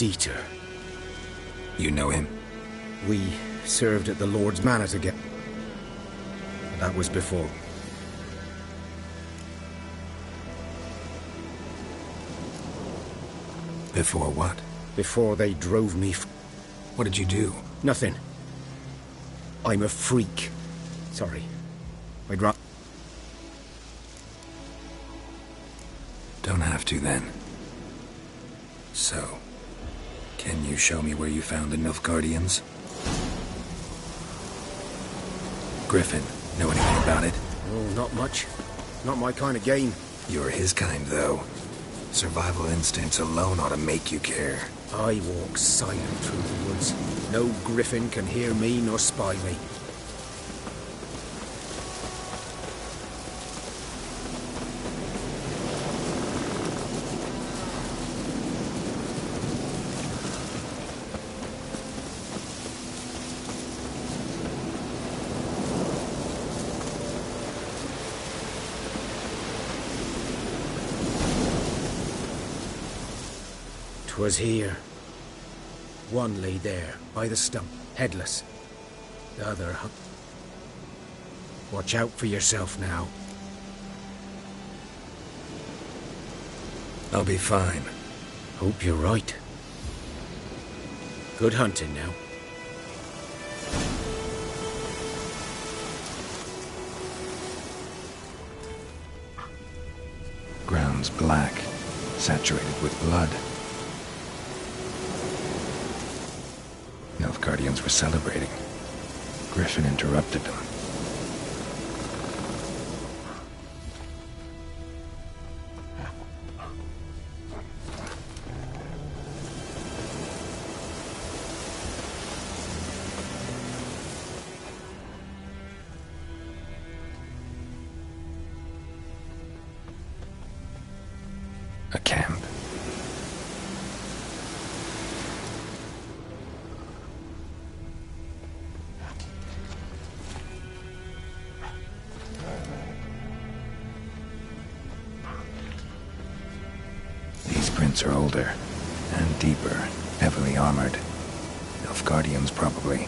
Dieter. You know him? We served at the Lord's Manor together. That was before. Before what? Before they drove me. What did you do? Nothing. I'm a freak. Sorry. I'd rather... Don't have to, then. So, can you show me where you found the Nilfgaardians? Griffin, know anything about it? Oh, not much. Not my kind of game. You're his kind, though. Survival instincts alone ought to make you care. I walk silent through the woods. No griffin can hear me nor spy me. 'Twas here. One lay there, by the stump, headless. The other hung. Watch out for yourself now. I'll be fine. Hope you're right. Good hunting now. Ground's black, saturated with blood. Nilfgaardians were celebrating. Griffin interrupted them. A camp. These prints are older and deeper, heavily armored. Nilfgaardians, probably.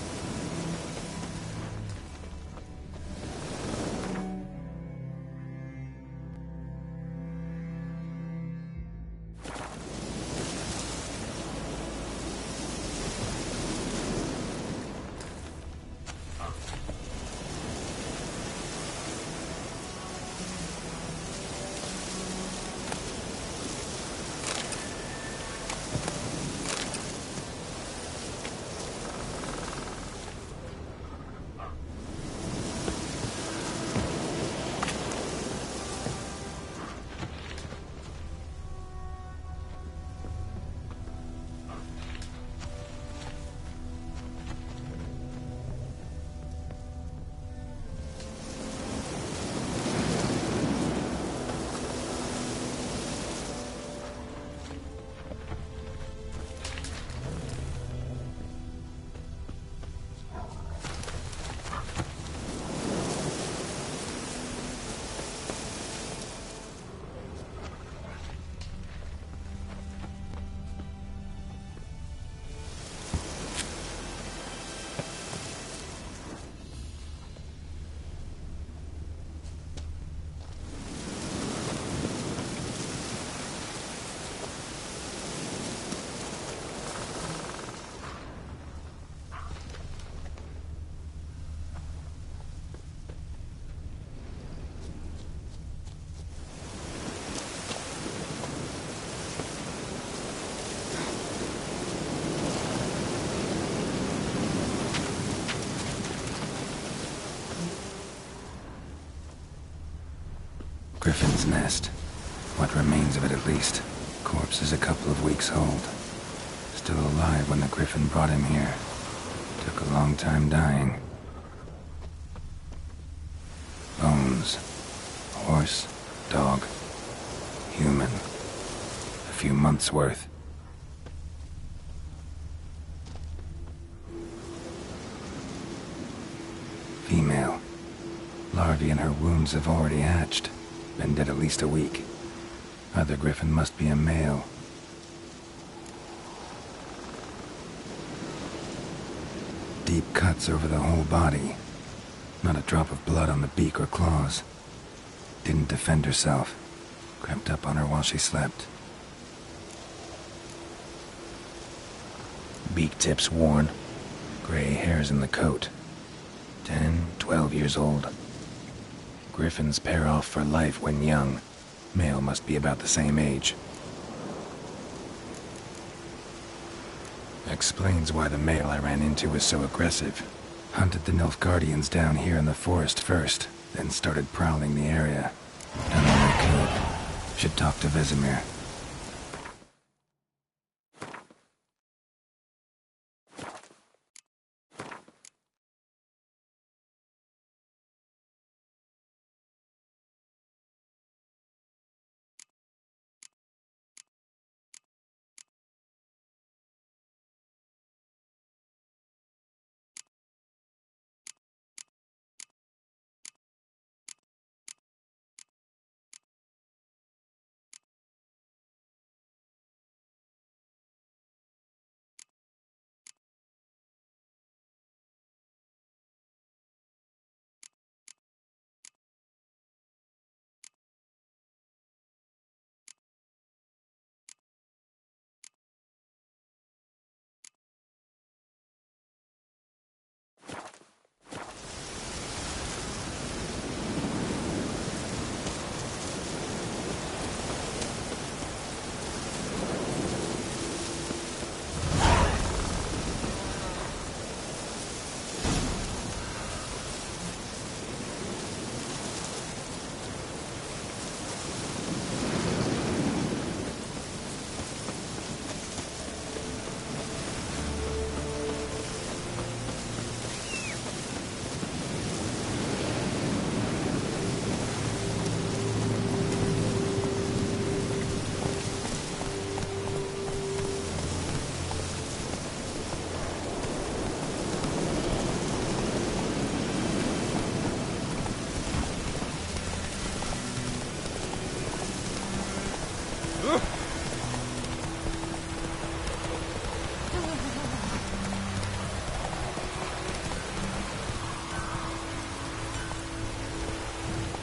Griffin's nest. What remains of it, at least. Corpse is a couple of weeks old. Still alive when the Griffin brought him here. Took a long time dying. Bones. Horse, dog, human. A few months' worth. Female. Larvae in her wounds have already hatched. Been dead at least a week. Other Griffin must be a male. Deep cuts over the whole body. Not a drop of blood on the beak or claws. Didn't defend herself. Crept up on her while she slept. Beak tips worn. Gray hairs in the coat. 10, 12 years old. Griffins pair off for life when young. Male must be about the same age. Explains why the male I ran into was so aggressive. Hunted the Nilfgaardians down here in the forest first, then started prowling the area. Done all I could. Should talk to Vesemir.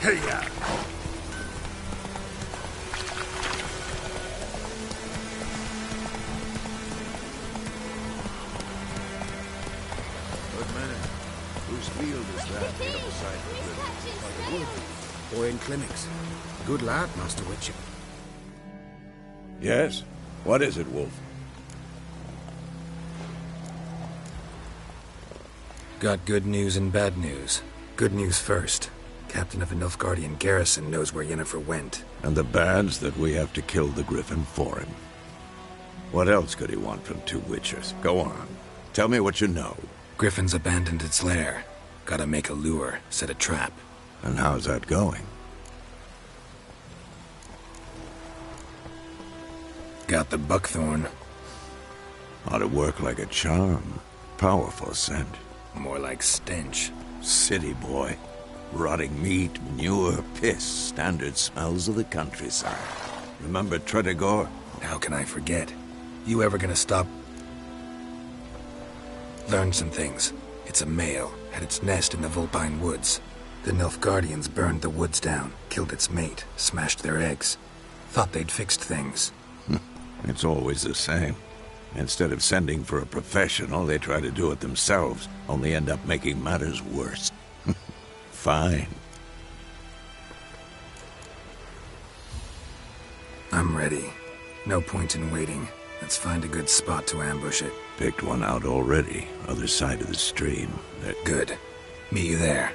Hey, ya! Good minute. Whose field is that here beside the river? By the wood. Boy in clinics. Good lad, Master Witcher. Yes? What is it, Wolf? Got good news and bad news. Good news first. Captain of the Nilfgaardian garrison knows where Yennefer went. And the bad's that we have to kill the Griffin for him. What else could he want from two Witchers? Go on. Tell me what you know. Griffin's abandoned its lair. Gotta make a lure, set a trap. And how's that going? Got the buckthorn. Ought to work like a charm. Powerful scent. More like stench. City boy. Rotting meat, manure, piss. Standard smells of the countryside. Remember Tretogor? How can I forget? You ever gonna stop? Learned some things. It's a male. Had its nest in the Vulpine Woods. The Nilfgaardians burned the woods down, killed its mate, smashed their eggs. Thought they'd fixed things. It's always the same. Instead of sending for a professional, they try to do it themselves, only end up making matters worse. Fine. I'm ready. No point in waiting. Let's find a good spot to ambush it. Picked one out already, other side of the stream. Good. Meet you there.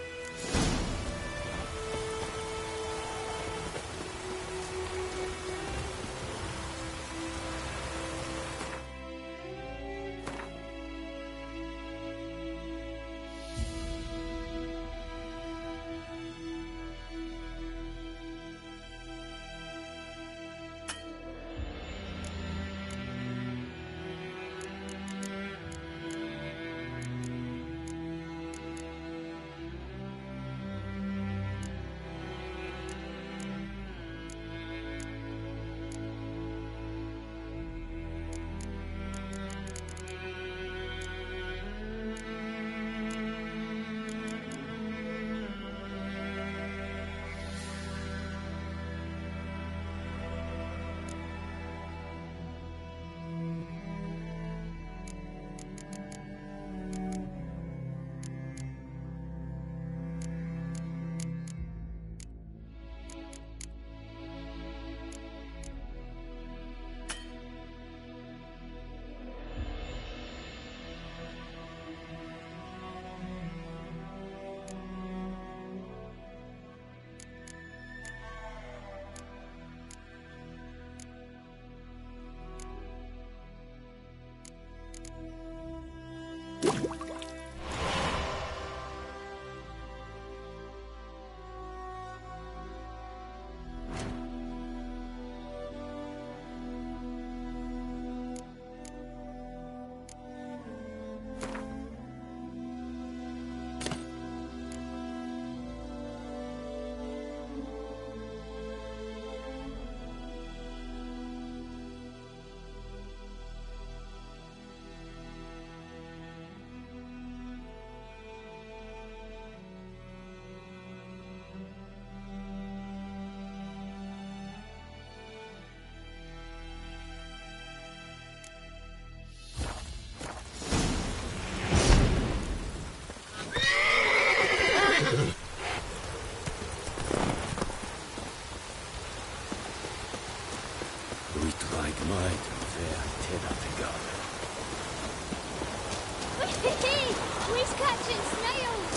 He's catching snails!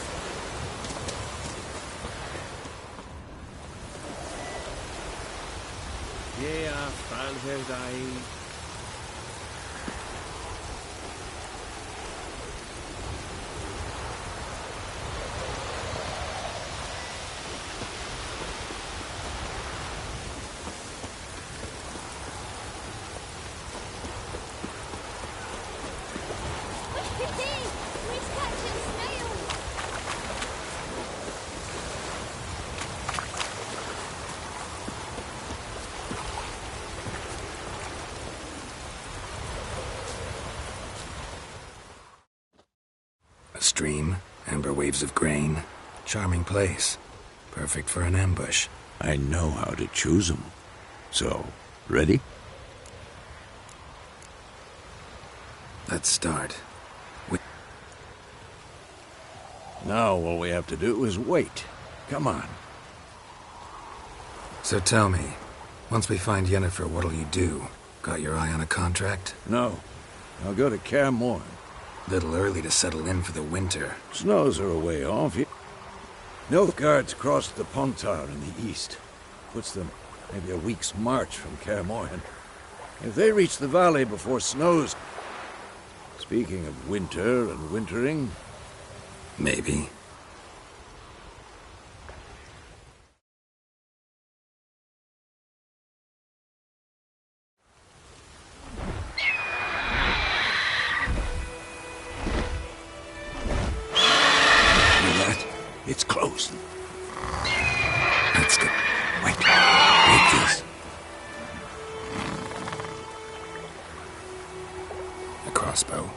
Yeah, falherdai. He's catching snails! A stream, amber waves of grain. Charming place. Perfect for an ambush. I know how to choose them. So, ready? Let's start. Now all we have to do is wait. Come on. So tell me, once we find Yennefer, what'll you do? Got your eye on a contract? No. I'll go to Kaer Morhen. Little early to settle in for the winter. Snows are a way off. Nilfgaard's crossed the Pontar in the east. Puts them maybe a week's march from Kaer Morhen. If they reach the valley before snows... Speaking of winter and wintering... Maybe. It's close. Let's go. Wait. Wait this. A crossbow.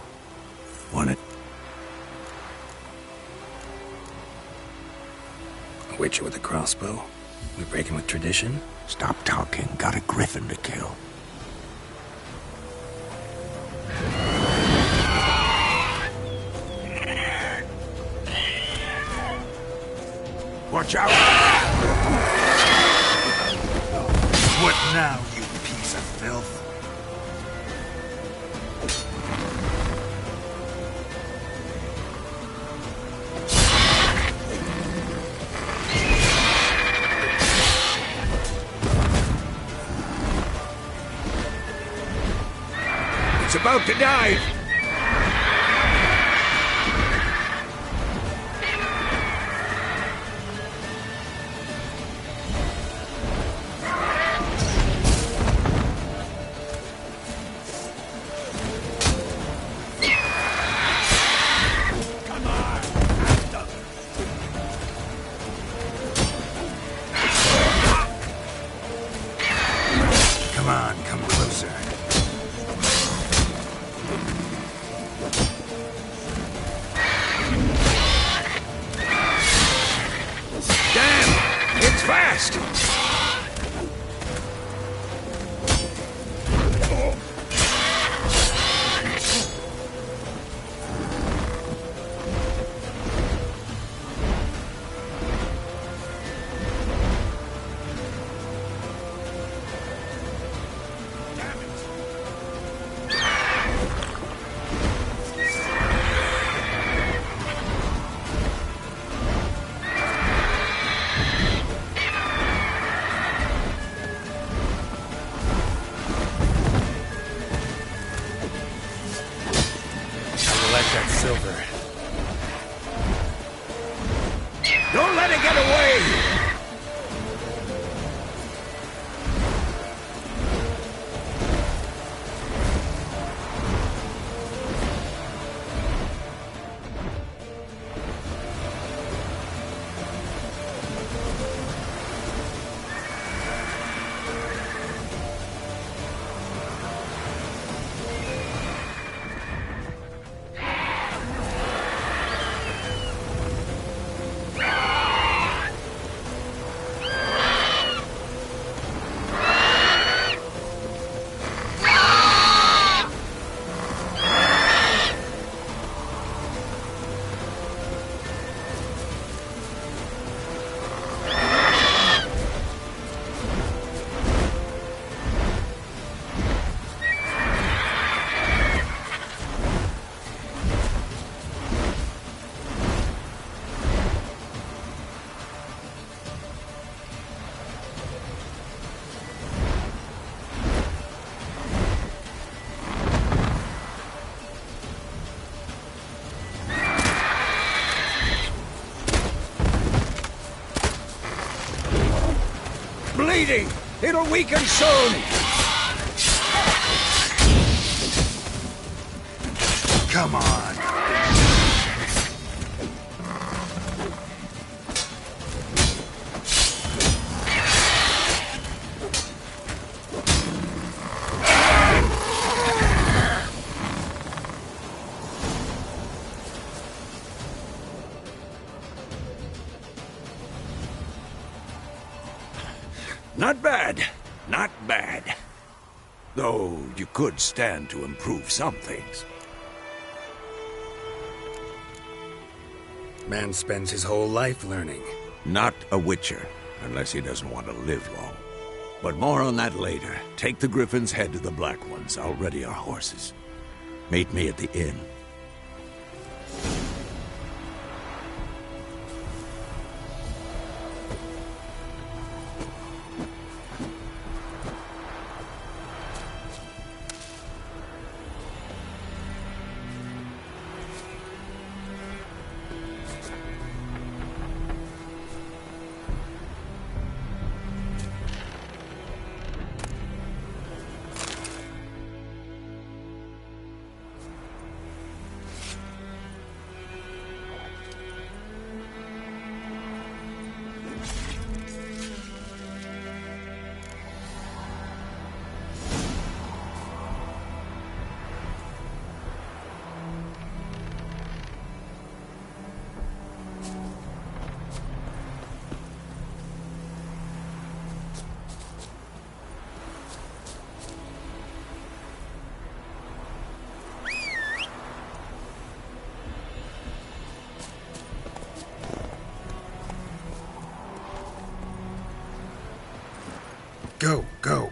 Want it? A witcher with a crossbow? We breaking with tradition? Stop talking. Got a griffin to kill. Watch out! What now, you piece of filth? It's about to die! Come on, come closer. Damn! It's fast! That silver. Don't let it get away! bleeding! It'll weaken soon! Come on. Not bad. Not bad. Though you could stand to improve some things. Man spends his whole life learning. Not a Witcher, unless he doesn't want to live long. But more on that later. Take the Griffin's head to the Black Ones. I'll ready our horses. Meet me at the inn. Go, go.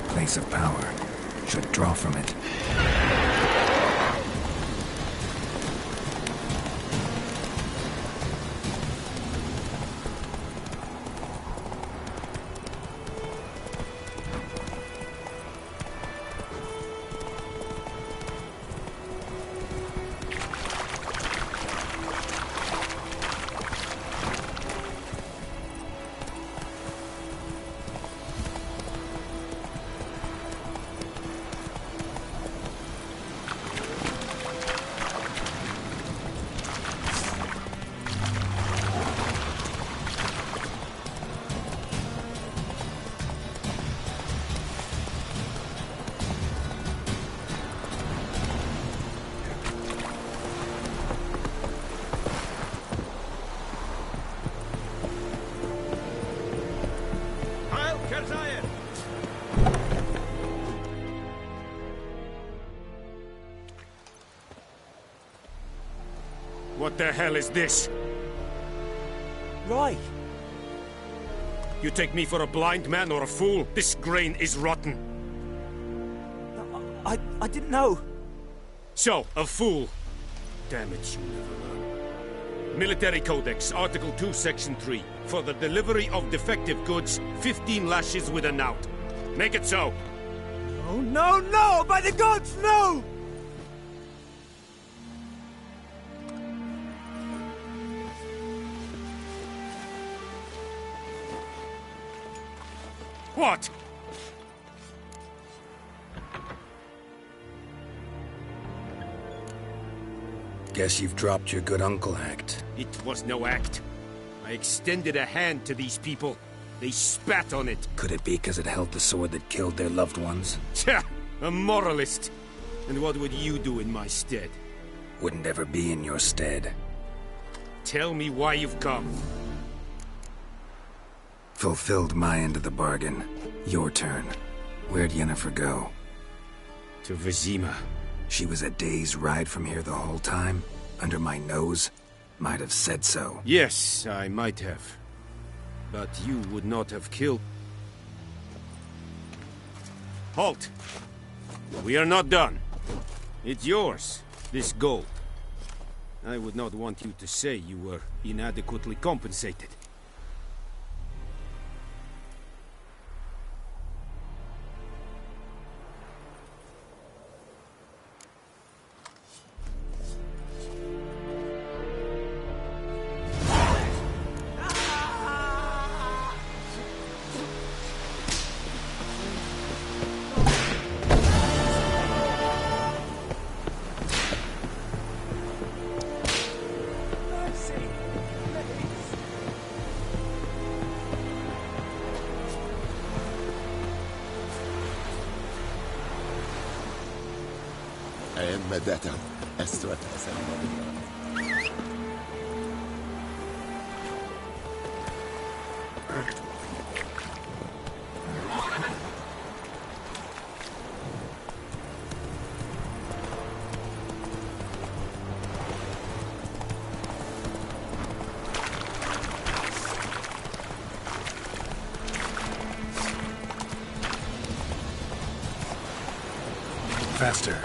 Place of power. Should draw from it. What the hell is this? Right. You take me for a blind man or a fool? This grain is rotten. I didn't know. So, a fool. Damn it, you never learn. Military Codex, Article 2, Section 3. For the delivery of defective goods, 15 lashes with a knout. Make it so. Oh, no, no! By the gods, no! What? Guess you've dropped your good uncle act. It was no act. I extended a hand to these people. They spat on it. Could it be because it held the sword that killed their loved ones? Tja! A moralist. And what would you do in my stead? Wouldn't ever be in your stead. Tell me why you've come. Fulfilled my end of the bargain. Your turn. Where'd Yennefer go? To Vizima. She was a day's ride from here the whole time? Under my nose? Might have said so. Yes, I might have. But you would not have killed... Halt! We are not done. It's yours, this gold. I would not want you to say you were inadequately compensated. مدة أسود أسود. Faster.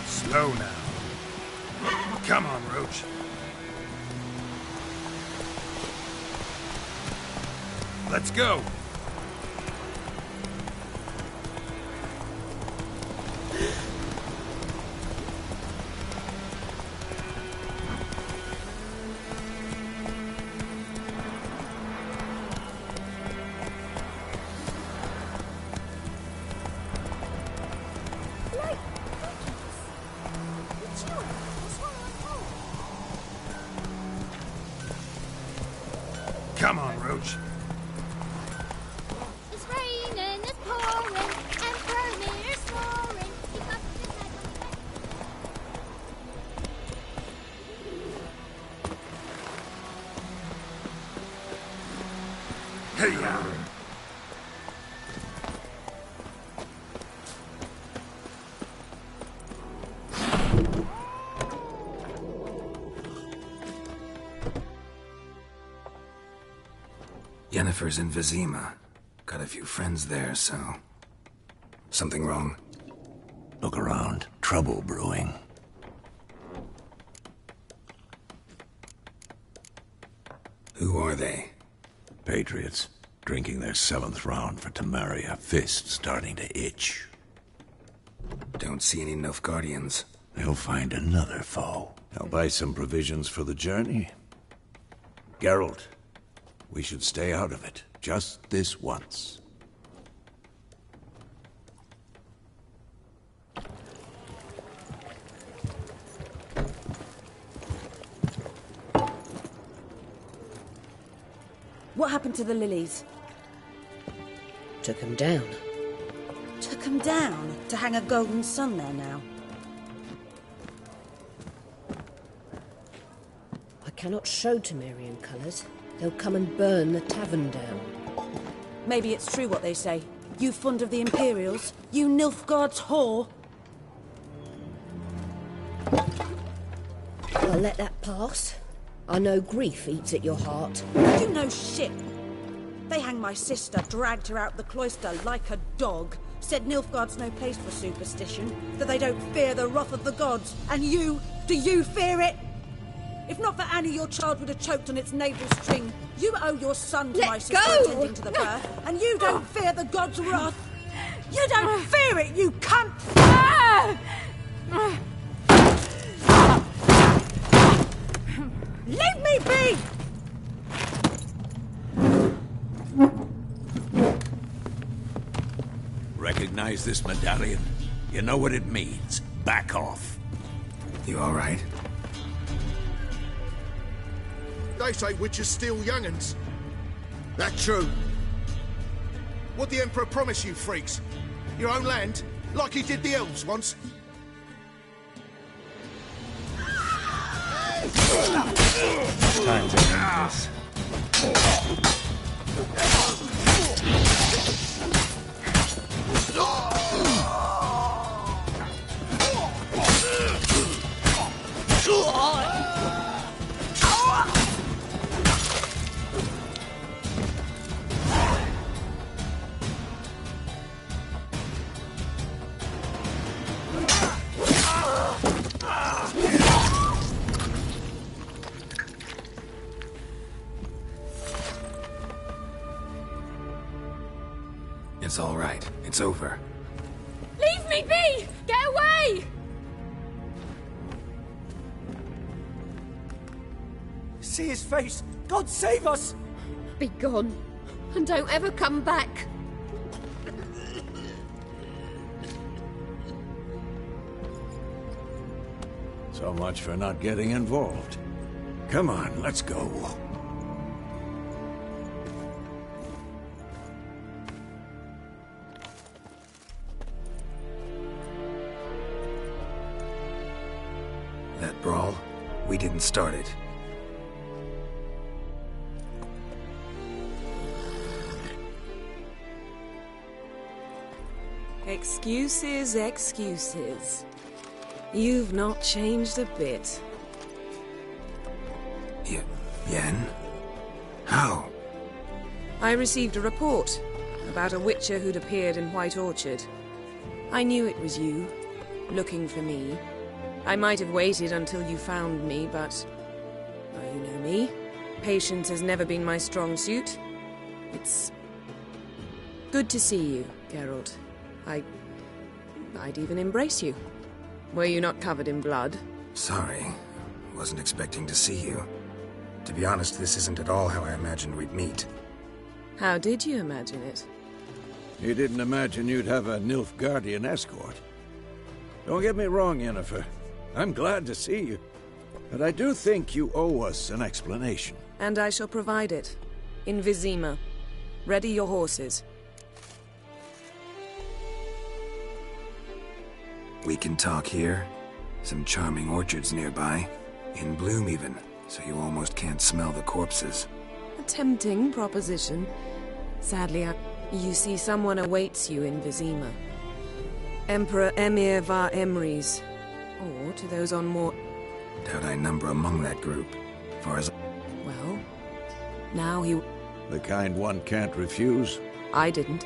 Slow now. Come on, Roach. Let's go. Come on, Roach. It's raining, it's pouring, and Vermeer's snoring. He got his head on the Hey, yeah. Yennefer's in Vizima. Got a few friends there, so... Something wrong? Look around. Trouble brewing. Who are they? Patriots. Drinking their 7th round for Temeria. Fist starting to itch. Don't see any Nilfgaardians. They'll find another foe. I'll buy some provisions for the journey. Geralt, we should stay out of it. Just this once. What happened to the lilies? Took them down. Took them down to hang a golden sun there now. I cannot show Temerian colours. They'll come and burn the tavern down. Maybe it's true what they say. You fond of the Imperials? You Nilfgaard's whore? I'll let that pass. I know grief eats at your heart. You know shit. They hanged my sister, dragged her out the cloister like a dog. Said Nilfgaard's no place for superstition, that they don't fear the wrath of the gods. And you, do you fear it? If not for Annie, your child would have choked on its navel string. You owe your son to my sister attending to the birth, and you don't fear the gods' wrath. You don't fear it, you cunt! Leave me be! Recognize this medallion? You know what it means. Back off. You all right? They say witches steal young'uns. That true? What the Emperor promise you, freaks? Your own land? Like he did the elves once? Time to end this. It's all right. It's over. Leave me be! Get away! See his face! God save us! Be gone, and don't ever come back. So much for not getting involved. Come on, let's go. That brawl, we didn't start it. Excuses, excuses. You've not changed a bit. Yen? How? I received a report about a witcher who'd appeared in White Orchard. I knew it was you, looking for me. I might have waited until you found me, but... well, you know me. Patience has never been my strong suit. It's... good to see you, Geralt. I'd even embrace you. Were you not covered in blood? Sorry. Wasn't expecting to see you. To be honest, this isn't at all how I imagined we'd meet. How did you imagine it? You didn't imagine you'd have a Nilfgaardian escort. Don't get me wrong, Yennefer. I'm glad to see you. But I do think you owe us an explanation. And I shall provide it. In Vizima. Ready your horses. We can talk here. Some charming orchards nearby. In bloom even, so you almost can't smell the corpses. A tempting proposition. Sadly, you see someone awaits you in Vizima. Emperor Emir var Emrys. Or to those on more... Doubt I number among that group. Far as... Well, now he... The kind one can't refuse? I didn't.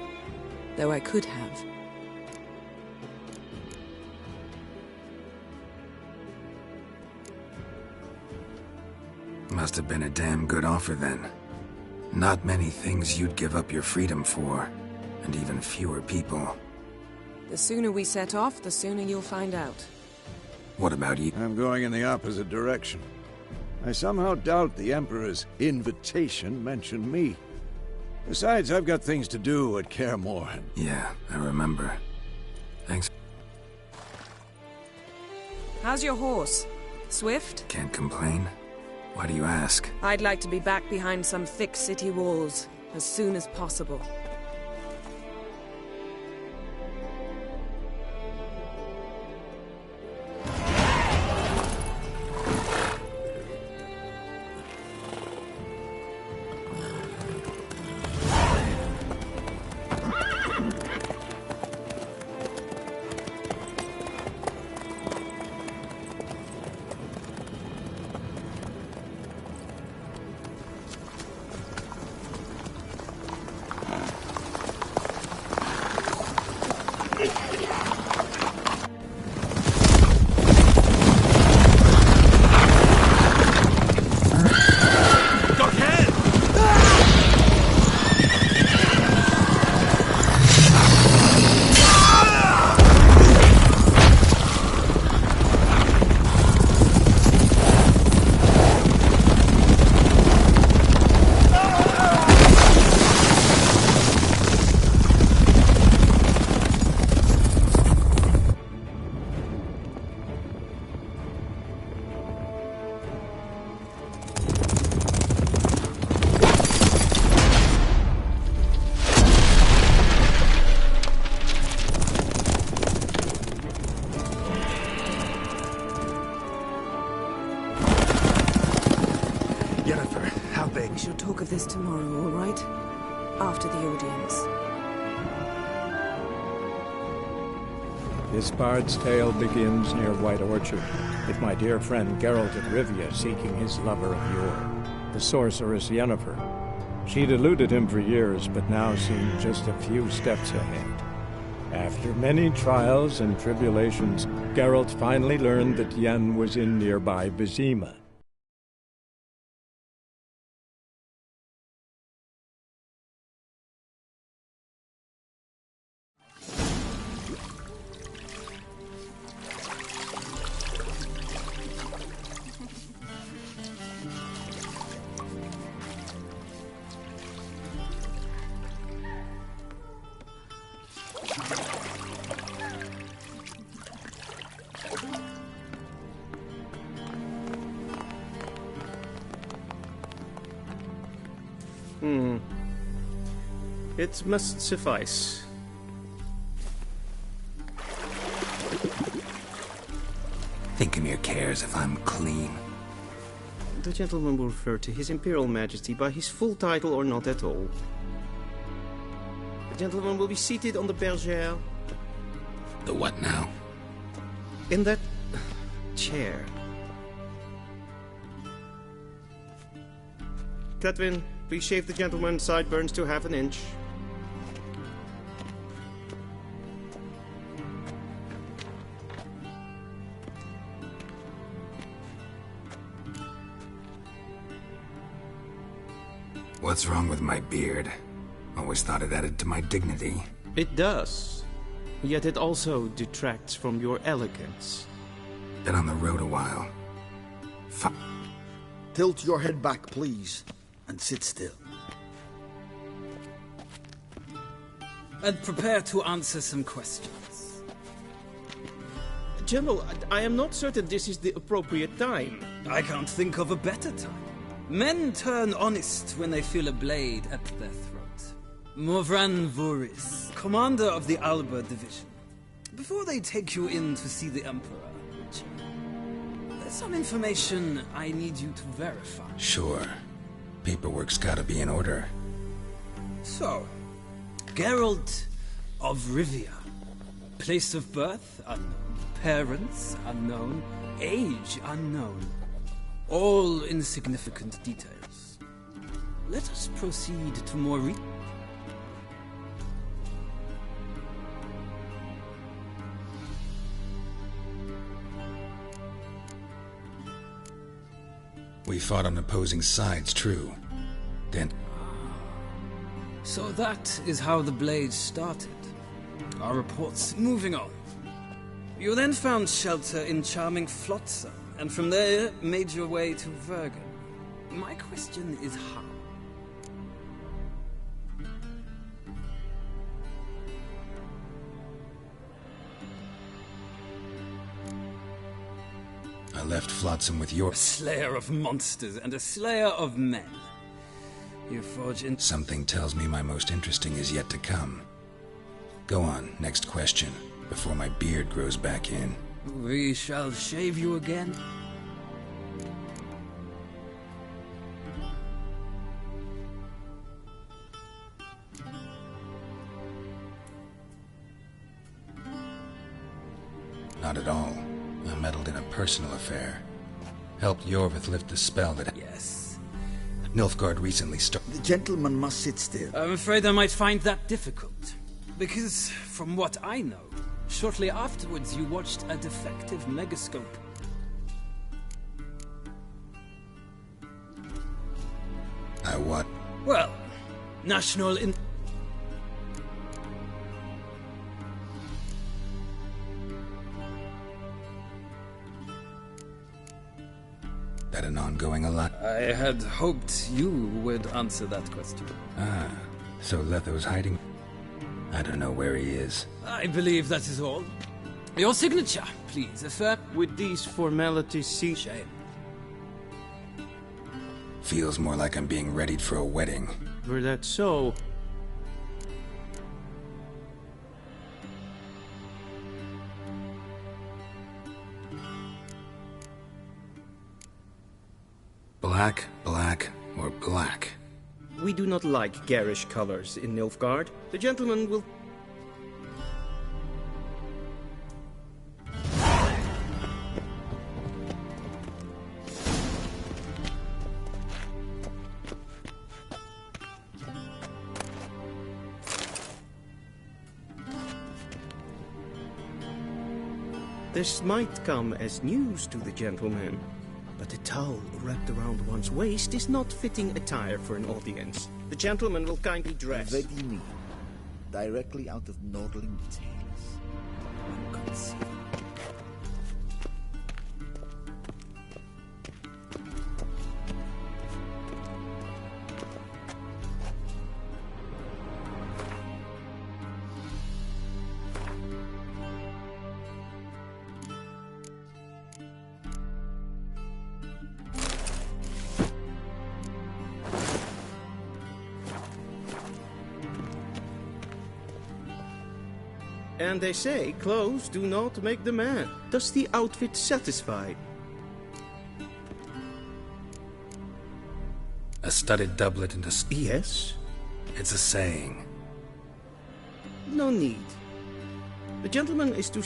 Though I could have. Must have been a damn good offer then. Not many things you'd give up your freedom for, and even fewer people. The sooner we set off, the sooner you'll find out. What about you? I'm going in the opposite direction. I somehow doubt the Emperor's invitation mentioned me. Besides, I've got things to do at Kaer Morhen. Yeah, I remember. Thanks. How's your horse? Swift? Can't complain. Why do you ask? I'd like to be back behind some thick city walls as soon as possible. Yennefer, how big? We shall talk of this tomorrow, all right? After the audience. This bard's tale begins near White Orchard, with my dear friend Geralt of Rivia seeking his lover of yore, the sorceress Yennefer. She'd eluded him for years, but now seemed just a few steps ahead. After many trials and tribulations, Geralt finally learned that Yen was in nearby Vizima. It must suffice. Thinkemere cares if I'm clean. The gentleman will refer to His Imperial Majesty by his full title or not at all. The gentleman will be seated on the bergère. The what now? In that chair. Cletwin, please shave the gentleman's sideburns to half an inch. What's wrong with my beard? Always thought it added to my dignity. It does. Yet it also detracts from your elegance. Been on the road a while. Tilt your head back, please, and sit still. And prepare to answer some questions. General, I am not certain this is the appropriate time. I can't think of a better time. Men turn honest when they feel a blade at their throat. Morvran Voorhis, commander of the Alba Division. Before they take you in to see the Emperor, there's some information I need you to verify. Sure. Paperwork's gotta be in order. So, Geralt of Rivia. Place of birth unknown. Parents unknown. Age unknown. All insignificant details. Let us proceed to more We fought on opposing sides, true. Then... So that is how the Blade started. Our reports moving on. You then found shelter in charming Flotsam, and from there made your way to Vergen. My question is how? I left Flotsam with your... A slayer of monsters and a slayer of men. You forge in... Something tells me my most interesting is yet to come. Go on, next question, before my beard grows back in. We shall shave you again? Not at all. I meddled in a personal affair. Helped Yorvith lift the spell that... Yes. Nilfgaard recently started... The gentleman must sit still. I'm afraid I might find that difficult. Because, from what I know, shortly afterwards you watched a defective megascope. I what? Well, National in... That an ongoing I had hoped you would answer that question. Ah, so Letho's hiding... I don't know where he is. I believe that is all. Your signature, please, affirm. With these formalities, see... Shame. Feels more like I'm being readied for a wedding. Were that so... Black, black, or black? We do not like garish colors in Nilfgaard. The gentleman will... This might come as news to the gentleman, but a towel wrapped around one's waist is not fitting attire for an audience. The gentleman will kindly dress. Vedimi, directly out of Nordling Tales. One could see. And they say clothes do not make the man. Does the outfit satisfy? A studded doublet and a... Yes? It's a saying. No need. The gentleman is too...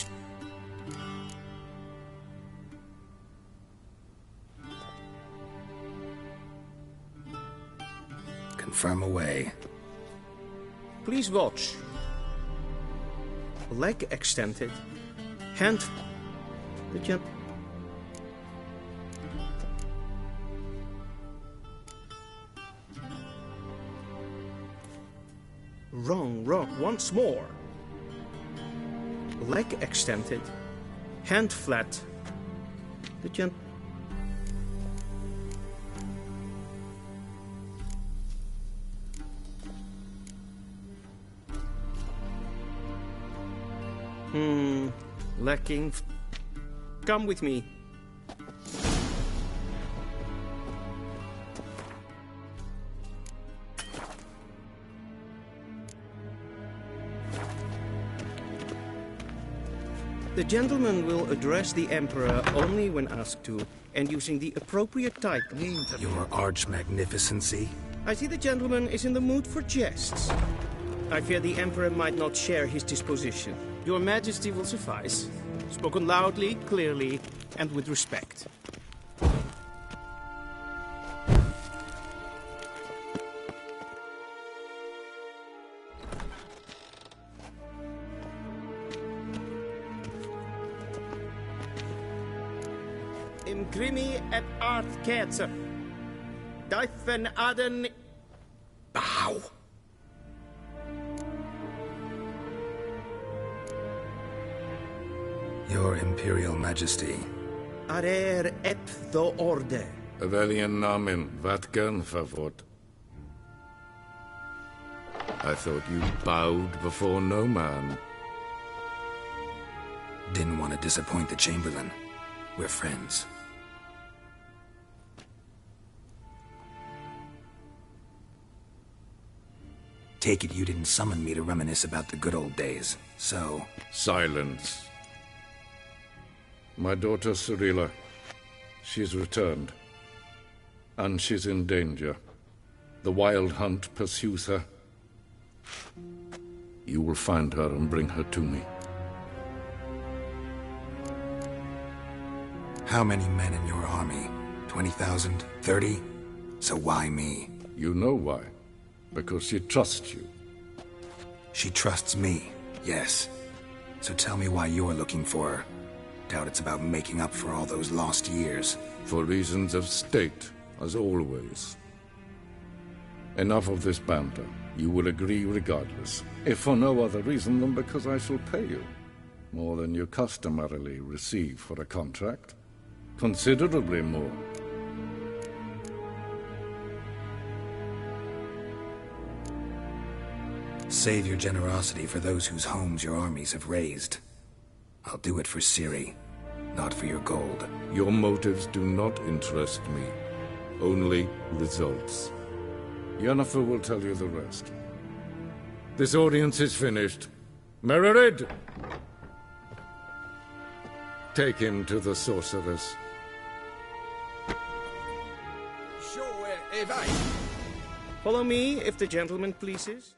Confirm away. Please watch. Leg extended. Hand... The gent... Wrong, once more. Leg extended. Hand flat. The gent... Lacking... Come with me. The gentleman will address the Emperor only when asked to, and using the appropriate title. Your Arch-Magnificency? I see the gentleman is in the mood for jests. I fear the Emperor might not share his disposition. Your Majesty will suffice. Spoken loudly, clearly, and with respect. Imprimi et art ketzer. Deifen aden... Bow! Your Imperial Majesty. Arer ep the orde. Avelian namen, vatgan favot. I thought you bowed before no man. Didn't want to disappoint the Chamberlain. We're friends. Take it you didn't summon me to reminisce about the good old days, so... Silence. My daughter Cirilla, she's returned. And she's in danger. The Wild Hunt pursues her. You will find her and bring her to me. How many men in your army? 20,000? 30? So why me? You know why. Because she trusts you. She trusts me, yes. So tell me why you're looking for her. Doubt it's about making up for all those lost years. For reasons of state, as always. Enough of this banter. You will agree regardless. If for no other reason than because I shall pay you. More than you customarily receive for a contract. Considerably more. Save your generosity for those whose homes your armies have razed. I'll do it for Ciri, not for your gold. Your motives do not interest me. Only results. Yennefer will tell you the rest. This audience is finished. Mererid! Take him to the sorceress. Follow me, if the gentleman pleases.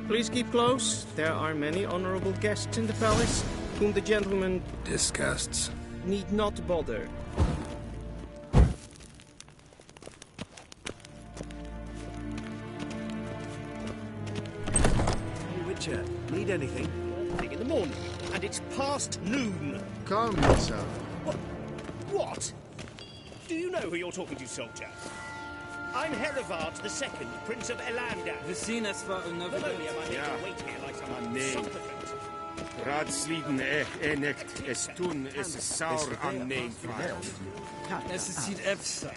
Please keep close. There are many honorable guests in the palace, whom the gentleman... disgusts. ...need not bother. Witcher, need anything? In the morning, and it's past noon. Calm yourself. What? Do you know who you're talking to, soldier? I'm Herivard II, Prince of Elanda. We seen as far another Not only am I made to wait here like some supplicant. Raadsliden echt es tun es saur an neem Es is hier efsa.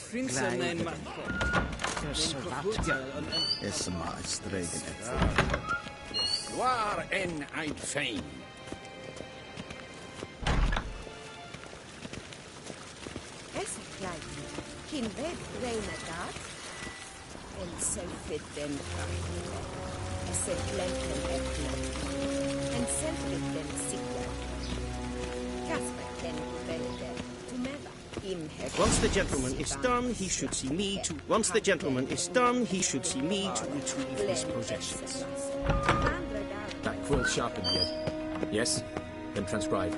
Vindt ze mijn man. Is maar stregen. Waar en ein fein. Es klein. Kin weg reina dat. En so fit den es glemten etlen. En selfit den sikler. Casper den belde. Tumeva. Once the gentleman is done, he should see me to... Once the gentleman is done, he should see me to retrieve his possessions. That quill sharpened yet? Yes? Then transcribe.